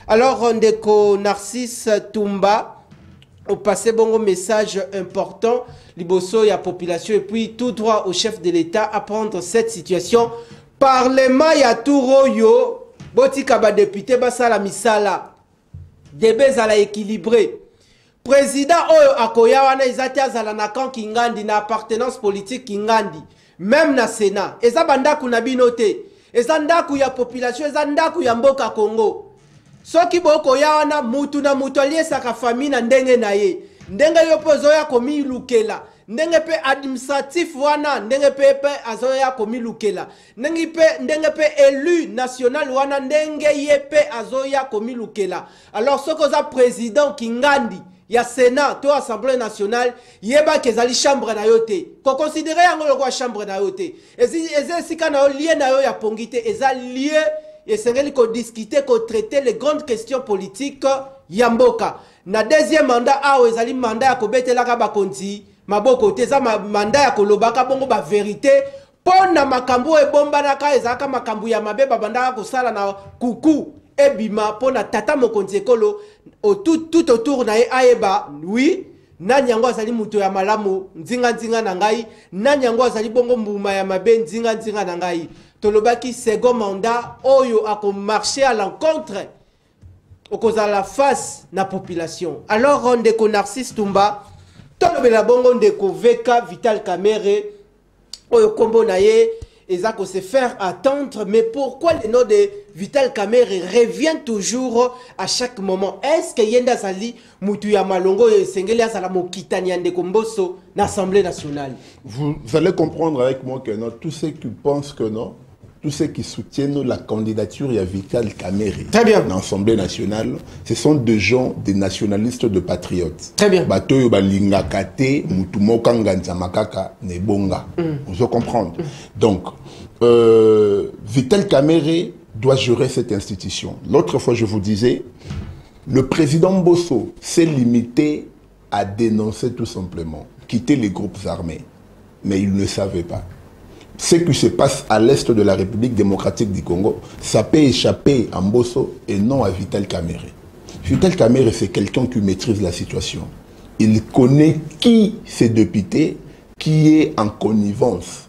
Alors Ndeko Narcisse Tumba, au passé bon message important liboso ya population et puis tout droit au chef de l'État à prendre cette situation. Parlement ya Touroyo, botika ba député basala misala, débat à la équilibré. Président oyo akoya wana ezati azala na kan kingandi na appartenance politique kingandi, même na Sénat. Eza bandaku na binote, eza ndaku ya population, eza ndaku ya mboka Congo. Soki boko ya wana mutu na mutu aliesaka famille na ndenge na ye. Ndenge yo pozo ya komi lukela. Ndenge pe administratif wana, ndenge pe azo ya komi lukela. Ndenge pe élu national wana, ndenge ye pe azo ya komi lukela. Alors soko za président Kingandi, ya Sénat, to Assemblée nationale, yeba kezali chambre na yote. Ko considérer yango loko chambre na yote. Ezi sika na yo lié na yo ya pongite, eza lié et c'est qu'il faut discuter, qu'on traiter les grandes questions politiques yamboka. Na deuxième mandat, ezali mandat ya kobete la kabakonzi, maboko teza mandat ya kolobaka bongo ba vérité. Pona makambo e bomba naka ezaka makambo ya mabe babanda ko sala na kuku ebima pona tata mokonzi ekolo tout autour na aeba oui. Nani yango azali muto ya malamu nzinga na ngai, nani yango azali bongo mbuma ya mabe nzinga na ngai. Tolobaki second mandat oyo ako marcher à l'encontre au cause à la face na population. Alors on déco Narcisse Tumba, tolobela bongo ndeko Veka Vital Kamerhe oyo kombo na ye ezako se faire attendre. Mais pourquoi le nom de Vital Kamerhe revient toujours à chaque moment? Est-ce que yenda sali mutu ya malongo sengeli asala mokitani ya ndeko Mbosso na Assemblée nationale? Vous allez comprendre avec moi que non, tous ceux qui pensent que non, tous ceux qui soutiennent la candidature de Vital Kamerhe dans l'Assemblée nationale, ce sont des gens, des nationalistes, de patriotes. Très bien. Batoyo balingakate, mutumoka nganzamakaka nebonga. Vous allez comprendre. Donc, Vital Kamerhe doit gérer cette institution. L'autre fois, je vous disais, le président Mbosso s'est limité à dénoncer tout simplement, quitter les groupes armés. Mais il ne savait pas. Ce qui se passe à l'est de la République démocratique du Congo, ça peut échapper à Mbosso et non à Vital Kamerhe. Vital Kamerhe, c'est quelqu'un qui maîtrise la situation. Il connaît qui ces députés, qui est en connivence.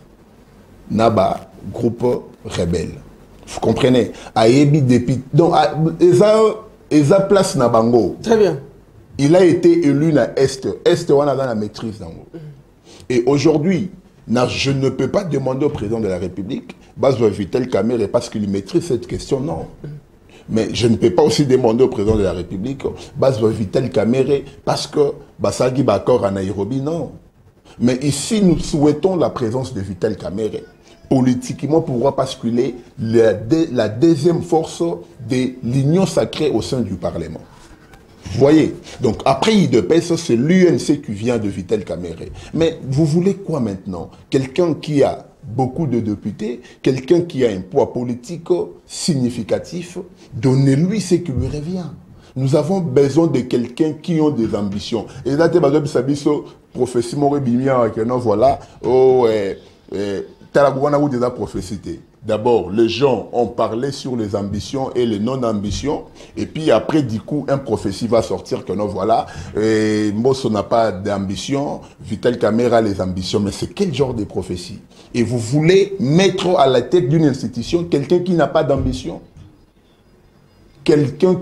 Naba, groupe rebelle. Vous comprenez? Ayebi député. Donc, Eza place Nabango. Très bien. Il a été élu na Est. Est, on a dans la maîtrise. Et aujourd'hui, je ne peux pas demander au président de la République, Bazo Vital Kamerhe, parce qu'il maîtrise cette question, non. Mais je ne peux pas aussi demander au président de la République, Bazo Vital Kamerhe, parce que Basagi Bakor à Nairobi, non. Mais ici, nous souhaitons la présence de Vital Kamerhe. Politiquement, pour basculer la deuxième force de l'union sacrée au sein du Parlement. Vous voyez? Donc, après IDPS, c'est l'UNC qui vient de Vital Kamerhe. Mais vous voulez quoi maintenant? Quelqu'un qui a beaucoup de députés, quelqu'un qui a un poids politique significatif, donnez-lui ce qui lui revient. Nous avons besoin de quelqu'un qui a des ambitions. Et là, tu as dit, prophétie, voilà, d'abord, les gens ont parlé sur les ambitions et les non-ambitions. Et puis après, du coup, un prophétie va sortir que non, voilà, Mbosso n'a pas d'ambition, Vital Kamerhe a les ambitions. Mais c'est quel genre de prophétie? Et vous voulez mettre à la tête d'une institution quelqu'un qui n'a pas d'ambition? Quelqu'un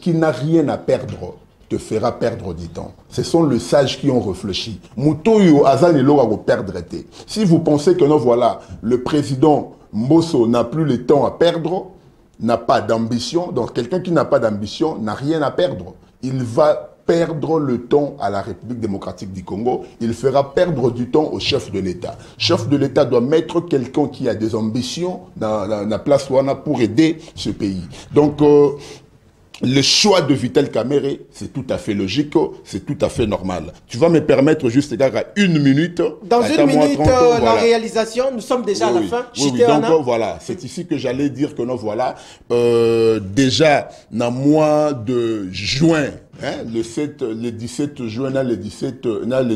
qui n'a rien à perdre te fera perdre du temps. Ce sont les sages qui ont réfléchi. Mutoyo azali logo perdre. Si vous pensez que non, voilà, le président Mbosso n'a plus le temps à perdre, n'a pas d'ambition, donc quelqu'un qui n'a pas d'ambition n'a rien à perdre. Il va perdre le temps à la République démocratique du Congo, il fera perdre du temps au chef de l'État. Le chef de l'État doit mettre quelqu'un qui a des ambitions dans la place Wana pour aider ce pays. Donc, le choix de Vital Kamerhe, c'est tout à fait logique, c'est tout à fait normal. Tu vas me permettre juste, à une minute. Dans une minute, 30, la voilà. Réalisation, nous sommes déjà à la fin. Oui, donc voilà, c'est ici que j'allais dire que non, voilà, déjà, dans le mois de juin, hein, le 17 juin, le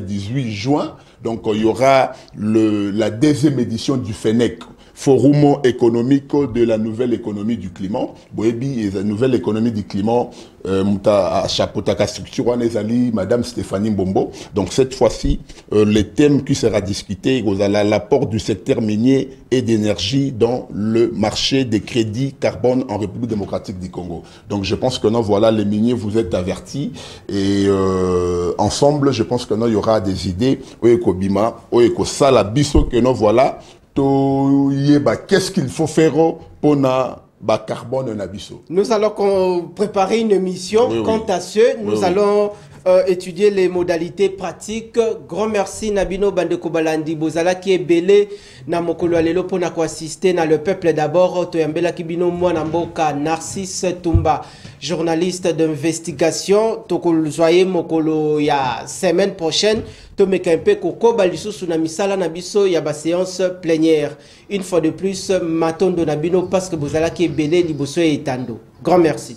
18 juin, donc il y aura la deuxième édition du FENEC. forum économique de la nouvelle économie du climat. Boebi, la nouvelle économie du climat, à chapeautaka structure, Madame Stéphanie Mbombo. Donc cette fois-ci, le thème qui sera discuté, l'apport du secteur minier et d'énergie dans le marché des crédits carbone en République démocratique du Congo. Donc je pense que non, voilà, les miniers, vous êtes avertis et ensemble, je pense que non, il y aura des idées. Oyekobima, Oyekosala, biso que non, voilà, qu'est-ce qu'il faut faire pour na carbone nabiso. Nous allons préparer une émission. Quant à ce, nous allons étudier les modalités pratiques. Grand merci Nabino Bandeko Balandi Bozala qui est belé na mokolo alelo pona ko assister na le peuple d'abord toyambela kibino mwana mboka Narcisse Tumba, journaliste d'investigation. Tokolzoye mokolo ya semaine prochaine tomeka mpe kokoba lisusu na misala na biso ya ba séance plénière. Une fois de plus matondo Nabino parce que Bozala qui est belé liboso et etando. Grand merci.